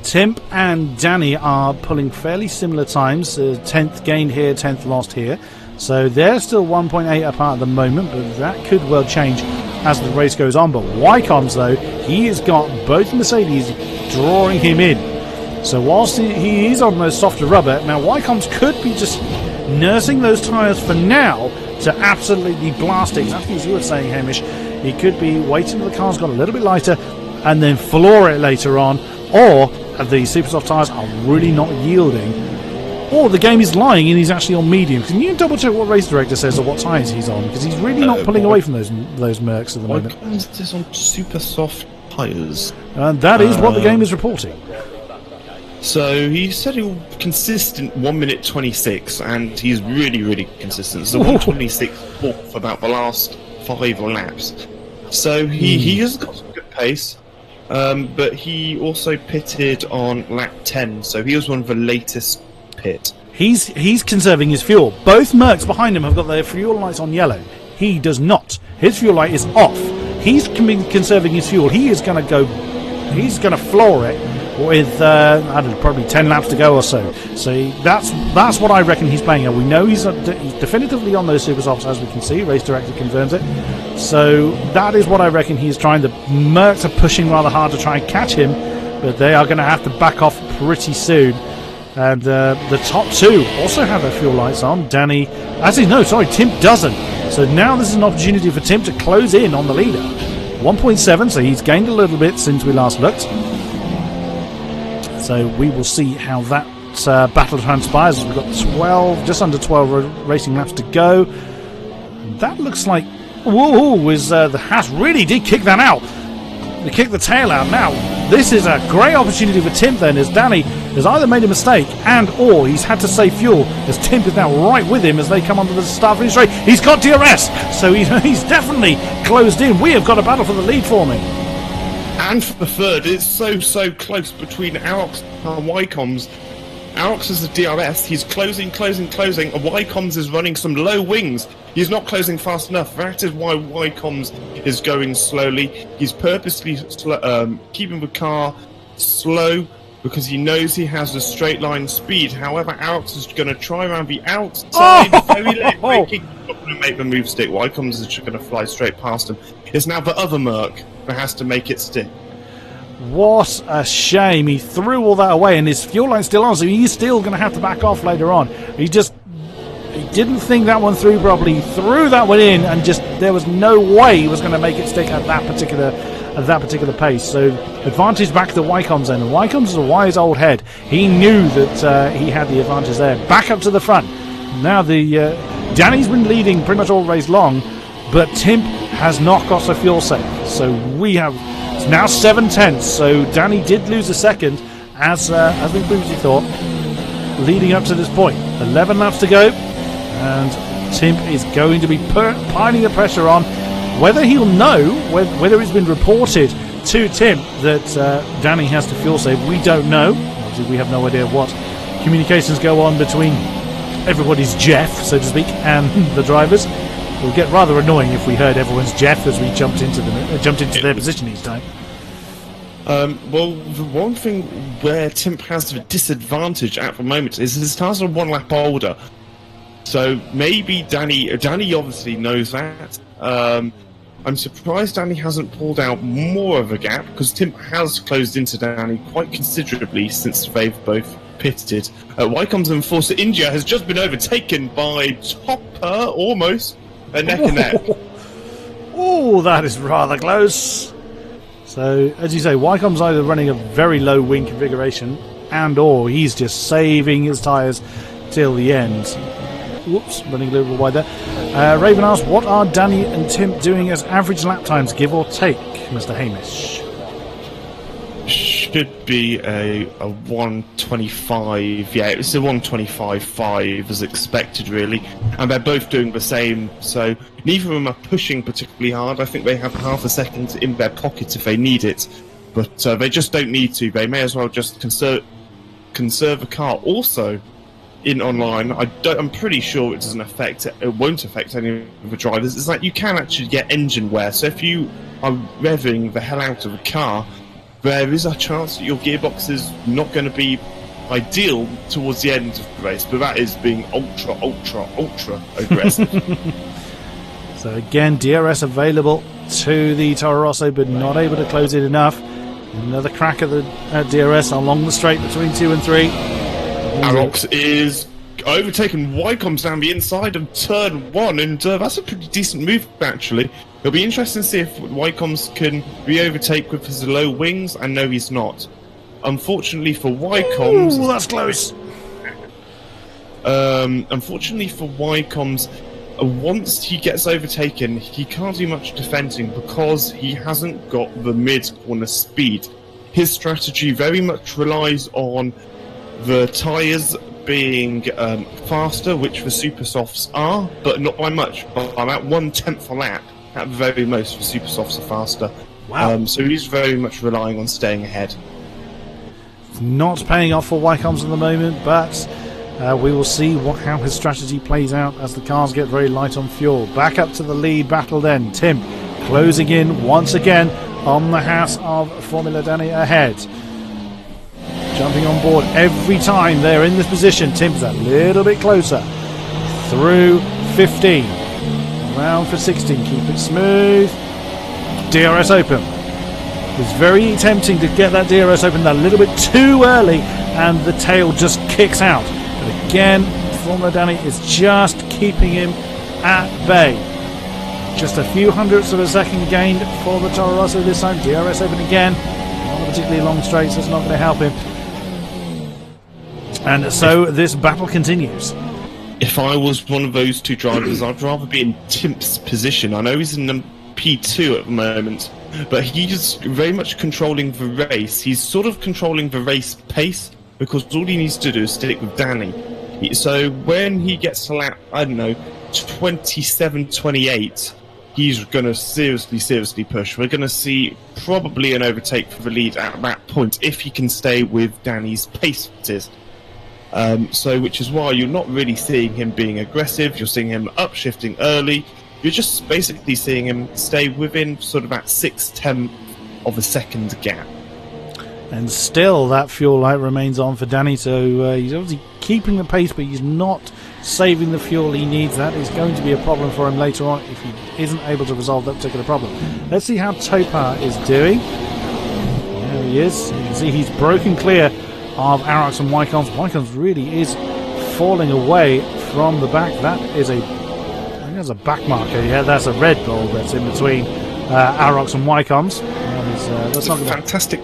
Timp and Danny are pulling fairly similar times. 10th gained here, 10th lost here. So they're still 1.8 apart at the moment, but that could well change as the race goes on. But Wycombs, though, he has got both Mercedes drawing him in. So whilst he is on those softer rubber, now Wycombs could be just nursing those tyres for now to absolutely blast it. Exactly as you were saying, Hamish. He could be waiting until the car's got a little bit lighter and then floor it later on, or the super soft tyres are really not yielding, or the game is lying and he's actually on medium. Can you double check what race director says or what tyres he's on, because he's really not pulling away from those Mercs at the moment. Wycombs is on super soft tyres, and that is what the game is reporting. So he said he was consistent 1 minute 26, and he's really, really consistent. So 1:26 for about the last 5 laps. So he has got some good pace, but he also pitted on lap 10, so he was one of the latest pit. He's conserving his fuel. Both Mercs behind him have got their fuel lights on yellow. He does not. His fuel light is off. He's conserving his fuel. He is going to go. He's going to floor it with I don't know, probably 10 laps to go or so. So that's what I reckon he's playing at. We know he's definitively on those super softs, as we can see. Race director confirms it. So that is what I reckon he's trying. The Mercs are pushing rather hard to try and catch him, but they are going to have to back off pretty soon. And the top two also have their fuel lights on. Danny, Timp doesn't. So now this is an opportunity for Timp to close in on the leader. 1.7, so he's gained a little bit since we last looked. So we will see how that battle transpires. We've got just under 12 racing laps to go. That looks like the Haas really did kick that out. They kicked the tail out. Now this is a great opportunity for Timp then, as Danny has either made a mistake or he's had to save fuel, as Timp is now right with him as they come onto the start finish straight. He's got DRS, so he's definitely closed in. We have got a battle for the lead for me. And for the third, it's so close between AOR and Wycombs. AOR has the DRS, he's closing, and Wycombs is running some low wings. He's not closing fast enough. That is why Wycombs is going slowly. He's purposely keeping the car slow because he knows he has a straight line speed. However, AOR is going to try around the outside. Very late braking. Not going to make the move stick. Wycombs is just going to fly straight past him. It's now the other Merc that has to make it stick. What a shame. He threw all that away and his fuel line's still on, so he's still going to have to back off later on. He didn't think that one through properly. He threw that one in and there was no way he was going to make it stick at that particular pace. So advantage back to Wycombs then. And Wycombs is a wise old head. He knew that he had the advantage there. Back up to the front. Now Danny's been leading pretty much all race long, but Timp has not got a fuel save. So it's now 7 tenths. So Danny did lose a second, as we previously thought, leading up to this point. 11 laps to go, and Timp is going to be piling the pressure on. Whether he'll know, whether it's been reported to Timp that Danny has to fuel save, we don't know. Obviously, we have no idea what communications go on between everybody's Jeff, so to speak, and the drivers. It would get rather annoying if we heard everyone's Jeff as we jumped into their position each time. Well, the one thing where Timp has the disadvantage at the moment is his tyres are 1 lap older. So maybe Danny obviously knows that. I'm surprised Danny hasn't pulled out more of a gap, because Timp has closed into Danny quite considerably since they've both pitted. Wycombs and Force India has just been overtaken by Topper, almost. Neck and neck. Oh, that is rather close. So, as you say, Wycomb's either running a very low wing configuration or he's just saving his tyres till the end. Whoops, running a little wide there. Raven asks, what are Danny and Timp doing as average lap times, give or take, Mr. Hamish? should be a 125. Yeah, it's a 125.5 as expected, really. And they're both doing the same, so neither of them are pushing particularly hard. I think they have half a second in their pocket if they need it, but they just don't need to. They may as well just conserve the car. Also, in online, I'm pretty sure it won't affect any of the drivers, is that you can actually get engine wear. So if you are revving the hell out of a car, there is a chance that your gearbox is not going to be ideal towards the end of the race, but that is being ultra aggressive. So again, DRS available to the Toro Rosso, but not able to close it enough. Another crack at the DRS along the straight between 2 and 3. Arox is overtaken Wycombs down the inside of turn 1, and that's a pretty decent move, actually. It'll be interesting to see if Wycombs can re-overtake with his low wings, and no, he's not. Unfortunately for Wycombs... Ooh, that's close! Unfortunately for Wycombs, once he gets overtaken, he can't do much defending because he hasn't got the mid-corner speed. His strategy very much relies on the tyres being faster, which the Super Softs are, but not by much. By about 1/10 a lap, at the very most, the Super Softs are faster. Wow. So he's very much relying on staying ahead. It's not paying off for Wycombs at the moment, but we will see how his strategy plays out as the cars get very light on fuel. Back up to the lead battle then. Tim closing in once again on the house of Formula Danny ahead. Jumping on board every time they're in this position. Tim's a little bit closer. Through 15. Round for 16. Keep it smooth. DRS open. It's very tempting to get that DRS open a little bit too early, and the tail just kicks out. But again, Formula Danny is just keeping him at bay. Just a few hundredths of a second gained for the Toro Rosso this time. DRS open again. Not a particularly long straight, so it's not going to help him. And so this battle continues. If I was one of those two drivers, I'd rather be in Timp's position. I know he's in P2 at the moment, but he's very much controlling the race. He's sort of controlling the race pace, because all he needs to do is stick with Danny. So when he gets to lap, 27, 28, he's going to seriously push. We're going to see probably an overtake for the lead at that point, if he can stay with Danny's pace. Which is why you're not really seeing him being aggressive. You're seeing him upshifting early. You're just basically seeing him stay within sort of that 6/10 of a second gap. And still that fuel light remains on for Danny, so he's obviously keeping the pace, but he's not saving the fuel he needs. That is going to be a problem for him later on if he isn't able to resolve that particular problem. Let's see how Topar is doing. There he is. You can see he's broken clear of Arox and Wycombs. Wycombs really is falling away from the back. That is I think that's a back marker. Yeah, that's a red ball that's in between Arox and Wycombs. That's not fantastic.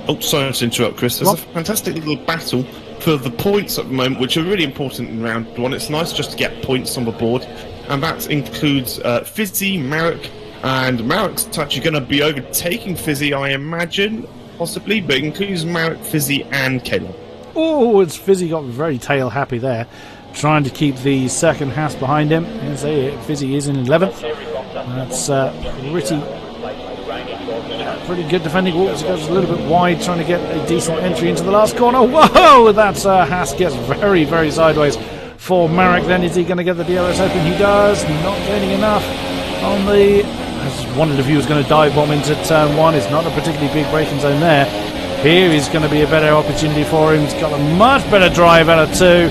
Oh, sorry to interrupt, Chris. There's a fantastic little battle for the points at the moment, which are really important in round 1. It's nice just to get points on the board, and that includes Fizzy, Marek, and Marek's actually going to be overtaking Fizzy, I imagine, possibly, but it includes Marek, Fizzy, and Caleb. Oh, it's Fizzy got very tail happy there, trying to keep the second Haas behind him. And say Fizzy is in 11th. That's pretty good defending. He goes a little bit wide, trying to get a decent entry into the last corner. Whoa! That's Haas gets very, very sideways for Marek. Then is he going to get the DRS open? He does. Not gaining enough on the. I just wondered if he was going to dive bomb into turn 1. It's not a particularly big braking zone there. Here is going to be a better opportunity for him. He's got a much better drive out of 2.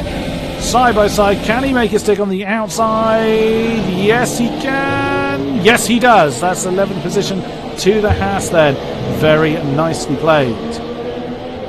Side by side, can he make a stick on the outside? Yes, he can. Yes, he does. That's 11th position to the Haas then. Very nicely played.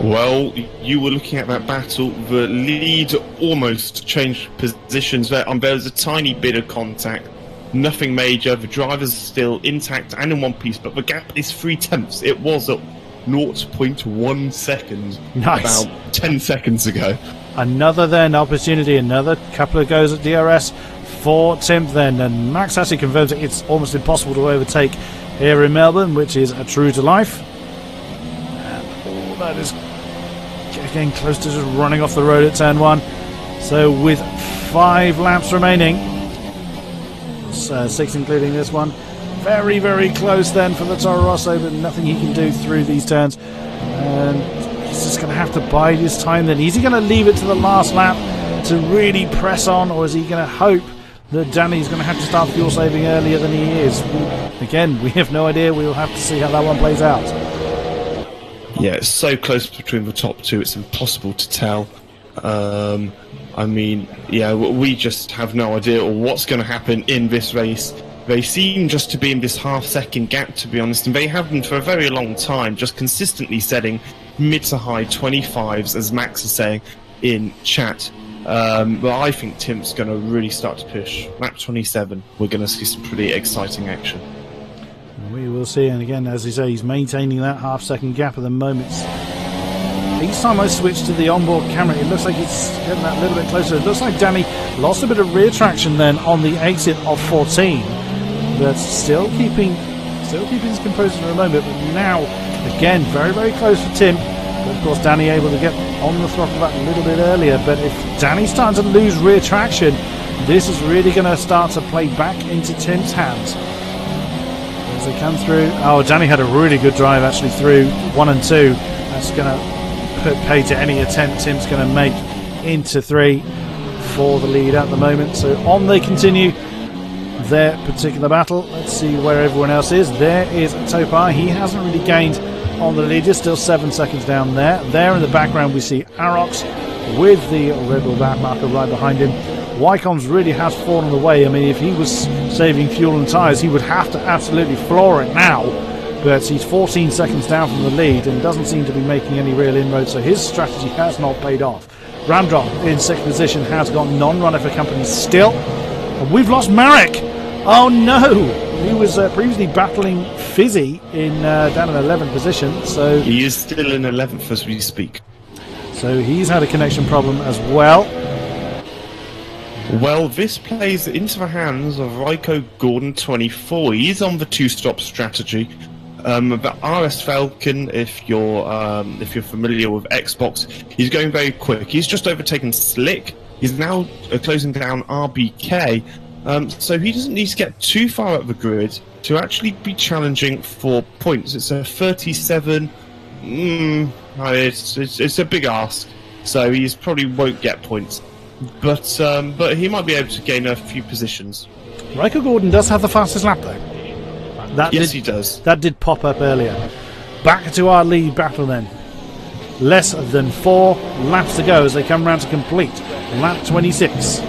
Well, you were looking at that battle. The lead almost changed positions there. There was a tiny bit of contact. Nothing major. The driver's still intact and in one piece, but the gap is 3/10. It was at 0.1 seconds nice. About 10 seconds ago. Another then opportunity, another couple of goes at DRS for Tim then, and Max actually confirms that it's almost impossible to overtake here in Melbourne, which is a true to life. that is getting close to just running off the road at turn 1. So with 5 laps remaining, 6 including this one, very, very close then for the Toro Rosso, but nothing he can do through these turns. And he's just going to have to bide his time then. Is he going to leave it to the last lap to really press on, or is he going to hope that Danny's going to have to start fuel saving earlier than he is? Again, we have no idea. We will have to see how that one plays out. Yeah, it's so close between the top 2, it's impossible to tell. I mean, yeah, we just have no idea what's going to happen in this race. They seem just to be in this half-second gap, to be honest, and they have been for a very long time, just consistently setting mid to high 25s, as Max is saying in chat. But I think Tim's going to really start to push. Lap 27, we're going to see some pretty exciting action. We will see, and again, as you say, he's maintaining that half-second gap at the moment. Each time I switch to the onboard camera, it looks like it's getting that little bit closer. It looks like Danny lost a bit of rear traction then on the exit of 14, but still keeping his composure for a moment. But now, again, very, very close for Tim. But of course, Danny able to get on the throttle that a little bit earlier. But if Danny's starting to lose rear traction, this is really going to start to play back into Tim's hands. As they come through, Danny had a really good drive actually through 1 and 2. That's going to put pay to any attempt Tim's going to make into 3 for the lead at the moment. So on they continue their particular battle. Let's see where everyone else is. There is Topar. He hasn't really gained on the lead. He's still 7 seconds down there. There in the background we see Arox with the Red Bull back marker right behind him. Wycombs really has fallen away. I mean, if he was saving fuel and tyres, he would have to absolutely floor it now. But he's 14 seconds down from the lead and doesn't seem to be making any real inroads, so his strategy has not paid off. Ramdrop in 6th position has got non-runner for company still. And we've lost Marek! Oh no! He was previously battling Fizzy in down in 11th position, so... He is still in 11th as we speak. So he's had a connection problem as well. Well, this plays into the hands of Raiko Gordon 24. He's on the 2-stop strategy. But RS Falcon, if you're familiar with Xbox, he's going very quick. He's just overtaken Slick. He's now closing down RBK. So he doesn't need to get too far up the grid to actually be challenging for points. It's a 37. It's a big ask. So he probably won't get points. But he might be able to gain a few positions. Raiko Gordon does have the fastest lap though. He does. That did pop up earlier. Back to our lead battle then. Less than 4 laps to go as they come round to complete lap 26.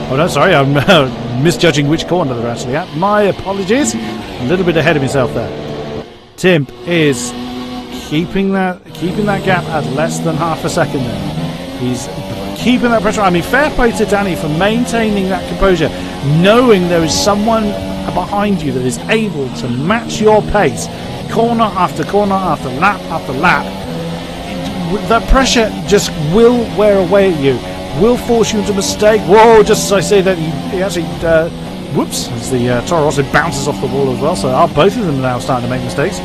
Oh no, sorry, I'm misjudging which corner they're actually at. My apologies. A little bit ahead of himself there. Tim is keeping that gap at less than half a second there. He's keeping that pressure. I mean, fair play to Danny for maintaining that composure, knowing there is someone behind you that is able to match your pace corner after corner after lap. That pressure just will wear away at you, will force you into mistake. Whoa, just as I say that, he actually whoops, as the Toro Rosso bounces off the wall as well, so both of them are now starting to make mistakes.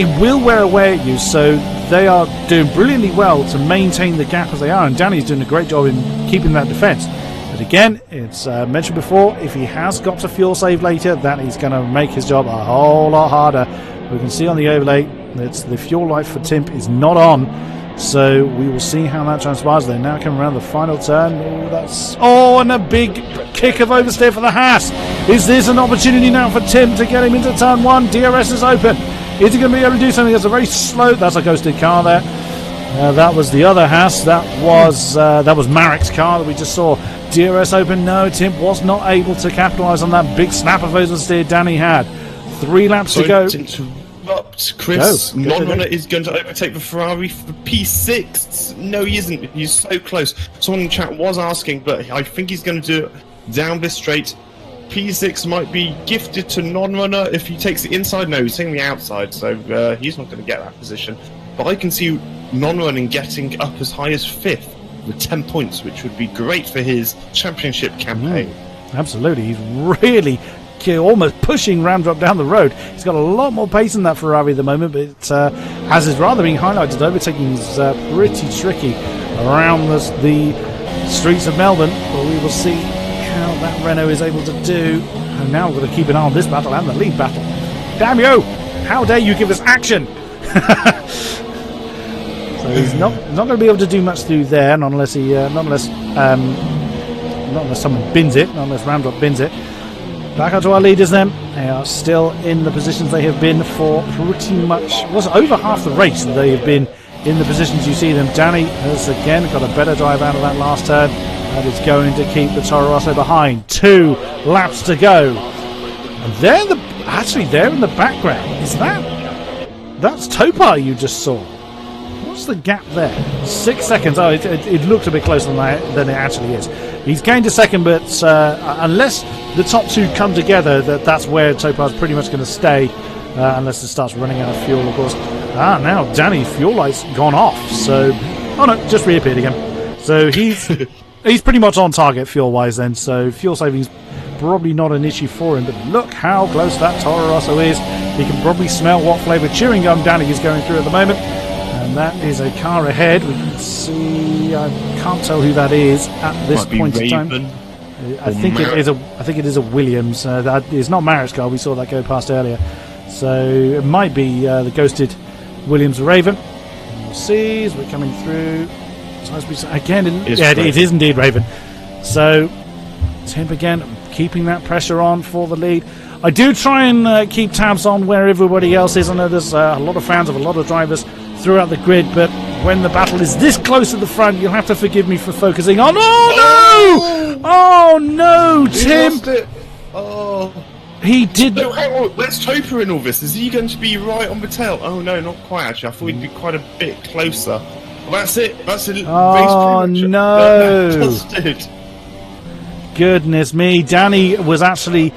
It will wear away at you, so they are doing brilliantly well to maintain the gap as they are, and Danny's doing a great job in keeping that defence. But again, it's mentioned before, if he has got to fuel save later, that is going to make his job a whole lot harder. We can see on the overlay that the fuel life for Timp is not on, so we will see how that transpires. They're now coming around the final turn. And a big kick of oversteer for the Haas. Is this an opportunity now for Tim to get him into turn 1? DRS is open. Is he going to be able to do something? That's a very slow... That's a ghosted car there. That was the other Haas. That was Marek's car that we just saw. DRS open. No, Tim was not able to capitalise on that big snap of oversteer Danny had. 3 laps to go. To interrupt, Chris. Non-runner is going to overtake the Ferrari for P6. No, he isn't. He's so close. Someone in chat was asking, but I think he's going to do it down this straight. P6 might be gifted to non-runner if he takes the inside. No, he's taking the outside, so he's not going to get that position. But I can see non-running getting up as high as 5th with 10 points, which would be great for his championship campaign. Absolutely. He's really almost pushing Ramdrop down the road. He's got a lot more pace in that Ferrari at the moment, but as is rather being highlighted, overtaking is pretty tricky around the streets of Melbourne. But we will see how that Renault is able to do. And now we're going to keep an eye on this battle and the lead battle. Damn you! How dare you give us action! So he's not going to be able to do much through there, not unless someone bins it, not unless Ramdrop bins it. Back up to our leaders then. They are still in the positions they have been for pretty much, over half the race. They have been in the positions you see them. Danny has again got a better drive out of that last turn. That is going to keep the Toro Rosso behind. 2 laps to go. And there in the background, that's Topar you just saw. What's the gap there? 6 seconds. Oh, it looked a bit closer than it actually is. He's gained a second, but unless the top 2 come together, that's where Topar's pretty much going to stay, unless it starts running out of fuel, of course. Now Danny's fuel light's gone off, so... Oh no, just reappeared again. So he's pretty much on target fuel-wise then, so fuel saving's probably not an issue for him, but look how close that Toro Rosso is. He can probably smell what flavour chewing gum Danny is going through at the moment. And that is a car ahead. We can see. I can't tell who that is at this point in time. I think it is a Williams. That is not Marritt's car. We saw that go past earlier. So it might be the ghosted Williams Raven. And we'll see as we're coming through. Again, it is indeed Raven. So Tim again keeping that pressure on for the lead. I do try and keep tabs on where everybody else is. I know there's a lot of fans of a lot of drivers throughout the grid, but when the battle is this close at the front, you'll have to forgive me for focusing on... Oh no, Tim! He lost it. Oh. He did... No, hang on, where's Topar in all this? Is he going to be right on the tail? Oh no, not quite actually. I thought he'd be quite a bit closer. Well, that's it. That's it. Oh no! That's it. Goodness me, Danny was actually...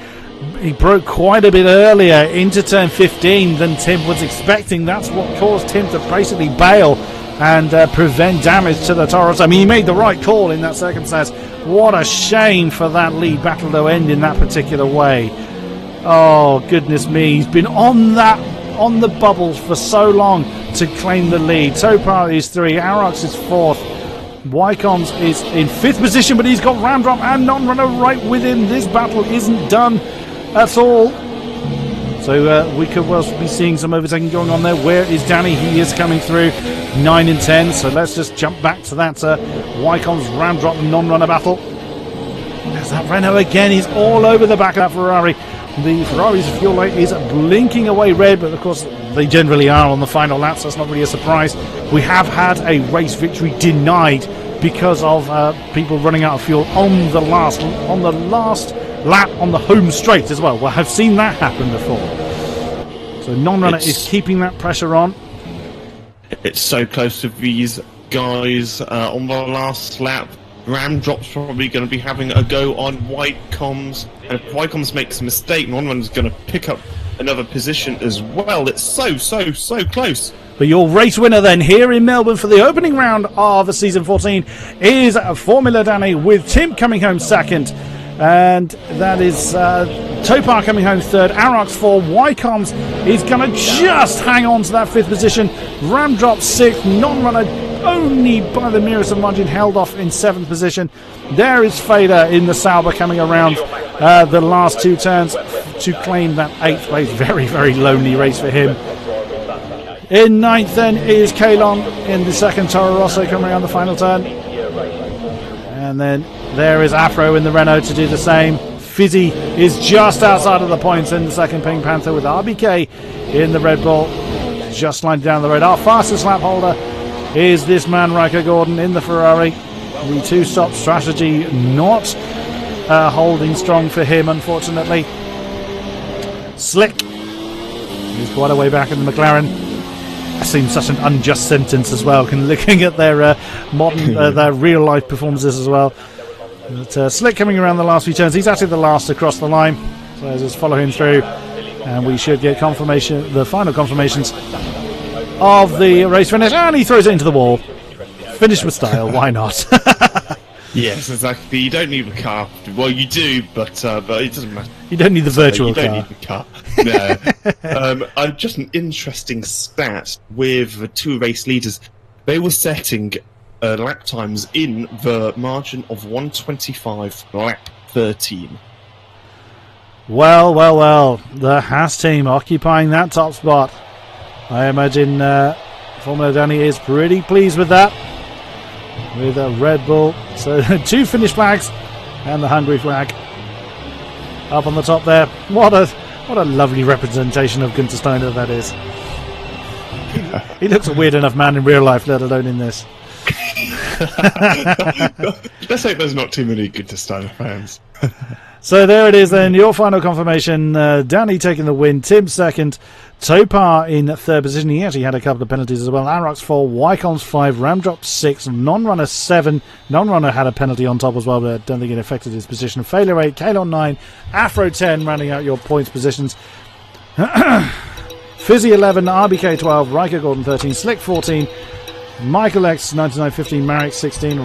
He broke quite a bit earlier into turn 15 than Tim was expecting. That's what caused Tim to basically bail and prevent damage to the Toro Rosso. I mean, he made the right call in that circumstance. What a shame for that lead battle to end in that particular way. Oh, goodness me. He's been on the bubbles for so long to claim the lead. Topar is 3, Aurochs is 4th. Wycombs is in 5th position, but he's got Ramdrop and Non-Runner right with him. This battle isn't done at all. So we could well be seeing some overtaking going on there. Where is Danny? He is coming through 9 and 10. So let's just jump back to that Wycombs Ramdrop Non-Runner battle. There's that Renault again. He's all over the back of that Ferrari. The Ferrari's fuel light is blinking away red, but of course they generally are on the final lap, so that's not really a surprise. We have had a race victory denied because of people running out of fuel on the last lap on the home straight as well. Well, I've seen that happen before. So Non-Runner is keeping that pressure on. It's so close to these guys on the last lap. Ramdrop's probably going to be having a go on Wycombs, and if Wycombs makes a mistake, Non-Runner's going to pick up another position as well. It's so close. But your race winner then here in Melbourne for the opening round of the Season 14 is Formula Danny, with Tim coming home 2nd. And that is Topar coming home 3rd, Aurochs 4, Wycombs is going to just hang on to that 5th position, Ramdrop 6th, Non-Runner only by the merest of margin held off in 7th position. There is Fader in the Sauber coming around the last 2 turns to claim that 8th place. Very, very lonely race for him. In 9th then is Kalon in the 2nd Toro Rosso coming around the final turn. And then there is Afro in the Renault to do the same. Fizzy is just outside of the points in the 2nd Pink Panther, with RBK in the Red Bull just lined down the road. Our fastest lap holder is this man Riker Gordon in the Ferrari. The 2-stop strategy not holding strong for him, unfortunately. Slick is quite a way back in the McLaren. That seems such an unjust sentence as well, looking at their modern, their real life performances as well. But Slick coming around the last few turns. He's actually the last across the line, so let's just follow him through, and we should get confirmation, the final confirmations of the race finish. And he throws it into the wall. Finish with style, why not? Yes, exactly. You don't need a car. Well, you do, but it doesn't matter. You don't need the virtual You car. don't need the car. No. Just an interesting stat with the two race leaders. They were setting lap times in the margin of 125 lap 13. Well. The Haas team occupying that top spot. I imagine Formula Danny is pretty pleased with that. With a Red Bull. So 2 Finnish flags and the Hungary flag up on the top there. What a lovely representation of Günther Steiner that is. He looks a weird enough man in real life, let alone in this. Let's hope there's not too many Günther Steiner fans. So there it is then, your final confirmation. Danny taking the win, Tim second, Topar in third position. He actually had a couple of penalties as well. Arox 4, Wycombs 5, Ramdrop 6, Non-Runner 7. Non-Runner had a penalty on top as well, but I don't think it affected his position. Failure 8, Kalon 9, Afro 10, rounding out your points positions. Fizzy 11, RBK 12, Riker Gordon 13, Slick 14, Michael X 9915, Marek 16,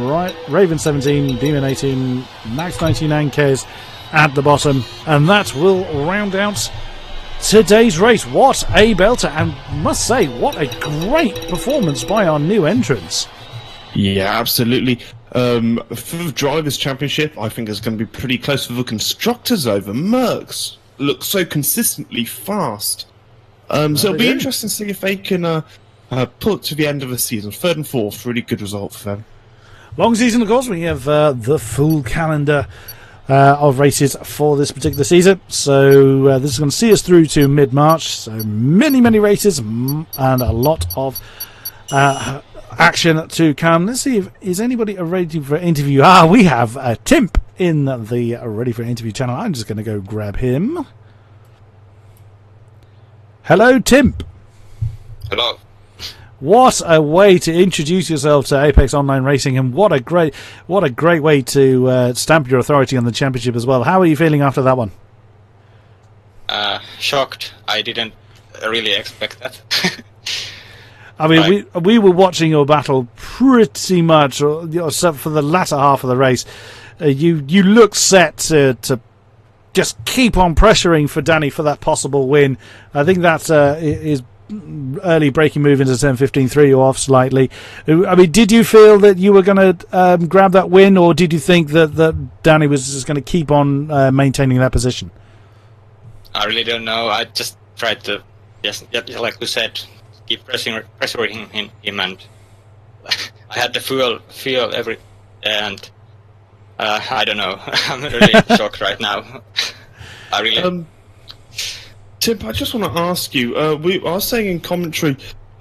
Raven 17, Demon 18, Max 99, Kez at the bottom, and that will round out today's race. What a belter, and must say, what a great performance by our new entrants. Yeah, absolutely. For the Drivers' Championship, I think it's going to be pretty close. For the Constructors over, Mercs look so consistently fast. So it'll be interesting to see if they can pull it to the end of the season. Third and fourth, really good result for them. Long season, of course. We have the full calendar of races for this particular season. So this is going to see us through to mid-March. So many races and a lot of action to come. Let's see if is anybody ready for interview. We have Timp in the Ready for Interview channel. I'm just going to go grab him. Hello, Timp. Hello. What a way to introduce yourself to Apex Online Racing, and what a great way to stamp your authority on the championship as well. How are you feeling after that one? Shocked. I didn't really expect that. I mean, we were watching your battle pretty much, except for the latter half of the race. You look set to just keep on pressuring for Danny for that possible win. I think that is early breaking move into 10-15, threw you off slightly. I mean, did you feel that you were going to grab that win, or did you think that Danny was just going to keep on maintaining that position? I really don't know. I just tried to, just like you said, keep pressuring him, and I had the feel every, and I don't know. I'm really shocked right now. I really. Tip, I just want to ask you, I was saying in commentary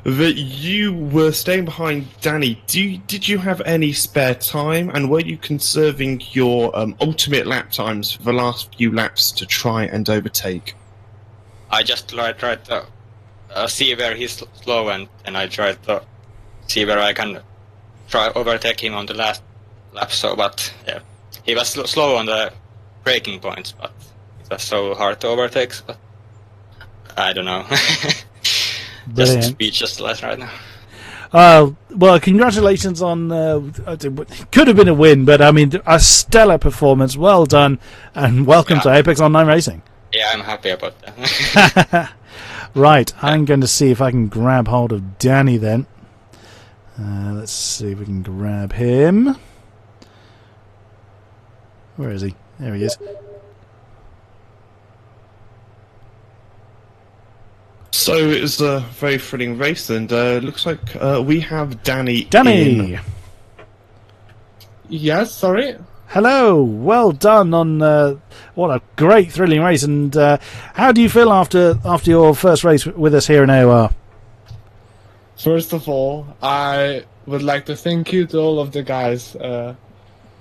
that you were staying behind Danny. Did you have any spare time, and were you conserving your ultimate lap times for the last few laps to try and overtake? I just tried to see where he's slow, and I tried to see where I can try overtake him on the last lap. So, but yeah, he was slow on the braking points, but it was so hard to overtake. But I don't know. Just speechless right now. Well, congratulations on could have been a win, but I mean a stellar performance. Well done, and welcome to Apex Online Racing. Yeah, I'm happy about that. Right, I'm going to see if I can grab hold of Danny then. Let's see if we can grab him. Where is he? There he is. So it was a very thrilling race, and looks like we have Danny. Danny! In. Yes, sorry? Hello, well done on what a great thrilling race, and how do you feel after your first race with us here in AOR? First of all, I would like to thank you to all of the guys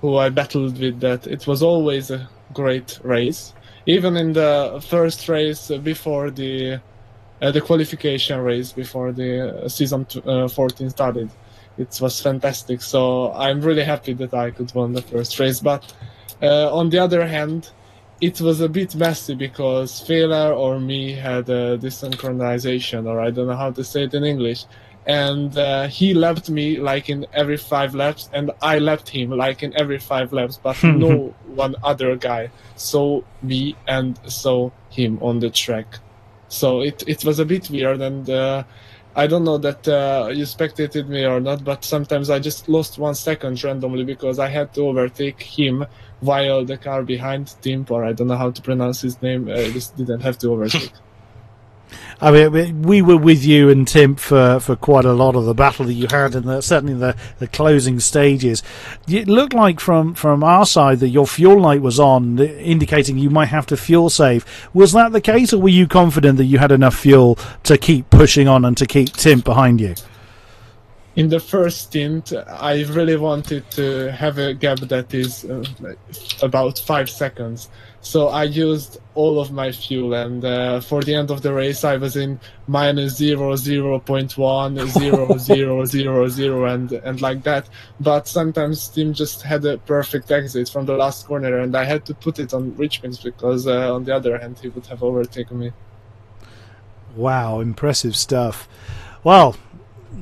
who I battled with. That it was always a great race. Even in the first race before the qualification race, before the season 14 started, it was fantastic. So I'm really happy that I could win the first race. But on the other hand, it was a bit messy because Fehler or me had a desynchronization, or I don't know how to say it in English. and he lapped me like in every 5 laps, and I lapped him like in every 5 laps, but no one other guy saw me and saw him on the track. So it was a bit weird, and I don't know that you spectated me or not, but sometimes I just lost 1 second randomly because I had to overtake him while the car behind Tim, or I don't know how to pronounce his name, just didn't have to overtake. I mean, we were with you and Tim for quite a lot of the battle that you had, and certainly the closing stages. It looked like from our side that your fuel light was on, indicating you might have to fuel save. Was that the case, or were you confident that you had enough fuel to keep pushing on and to keep Tim behind you? In the first stint, I really wanted to have a gap that is about 5 seconds. So I used all of my fuel, and for the end of the race, I was in minus 0.1, 0, and like that. But sometimes Tim just had a perfect exit from the last corner, and I had to put it on Richmond's because on the other hand, he would have overtaken me. Wow, impressive stuff. Well,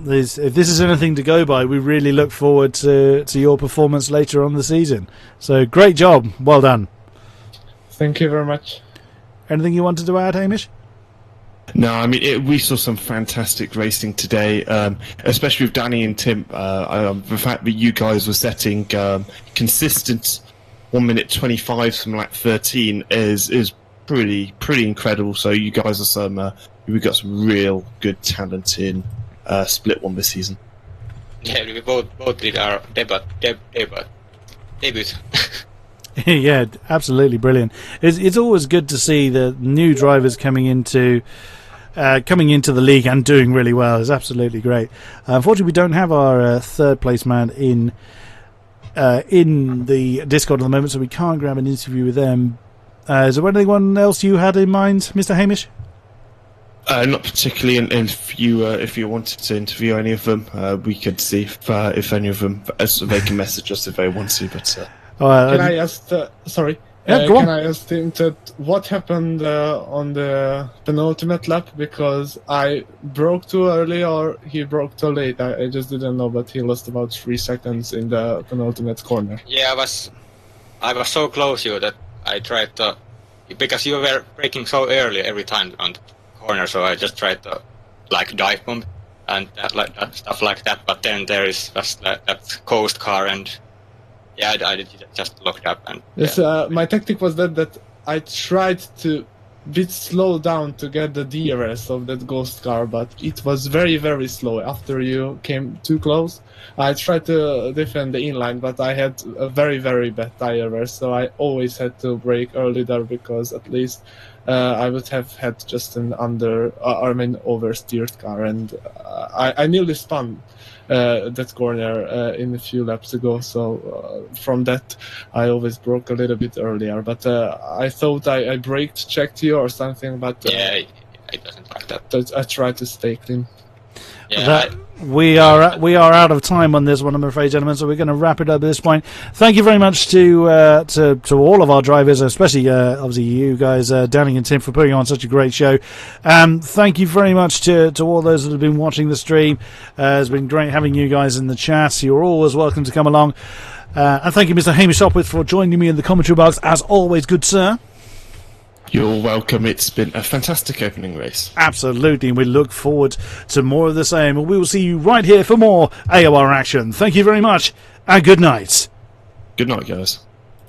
if this is anything to go by, we really look forward to your performance later on the season. So great job. Well done. Thank you very much. Anything you wanted to add, Hamish? No, I mean, we saw some fantastic racing today, especially with Danny and Tim. The fact that you guys were setting consistent 1 minute 25 from lap 13 is pretty incredible. So you guys are we've got some real good talent in Split 1 this season. Yeah, we both did our debut. Yeah, absolutely brilliant. It's always good to see the new drivers coming into the league and doing really well. It's absolutely great. Unfortunately, we don't have our third place man in the Discord at the moment, so we can't grab an interview with them. Is there anyone else you had in mind, Mr. Hamish? Not particularly, and if you wanted to interview any of them, we could see if any of them, so they can message us if they want to. But can I ask? Sorry. Yeah, go on. Can I ask him what happened on the penultimate lap? Because I broke too early or he broke too late. I just didn't know, but he lost about 3 seconds in the penultimate corner. Yeah, I was so close to you that I tried to, because you were braking so early every time on the corner, so I just tried to dive bomb and stuff like that. But then there is just that coast car, and yeah, I just locked up. And yes, my tactic was that I tried to bit slow down to get the DRS of that ghost car, but it was very, very slow. After you came too close, I tried to defend the inline, but I had a very, very bad tire wear, so I always had to brake early there because at least I would have had just an oversteered car, and I nearly spun that corner in a few laps ago, so from that I always broke a little bit earlier, but I thought I braked checked you or something, but yeah, it doesn't like that. I tried to stay clean. Yeah, we are out of time on this one, I'm afraid, gentlemen. So we're going to wrap it up at this point. Thank you very much to all of our drivers, especially obviously you guys, Danny and Tim, for putting on such a great show. Thank you very much to all those that have been watching the stream. It's been great having you guys in the chat. You're always welcome to come along. And thank you, Mr. Hamish Sopwith, for joining me in the commentary box. As always, good sir. You're welcome. It's been a fantastic opening race. Absolutely, and we look forward to more of the same. And we will see you right here for more AOR action. Thank you very much, and good night. Good night, guys.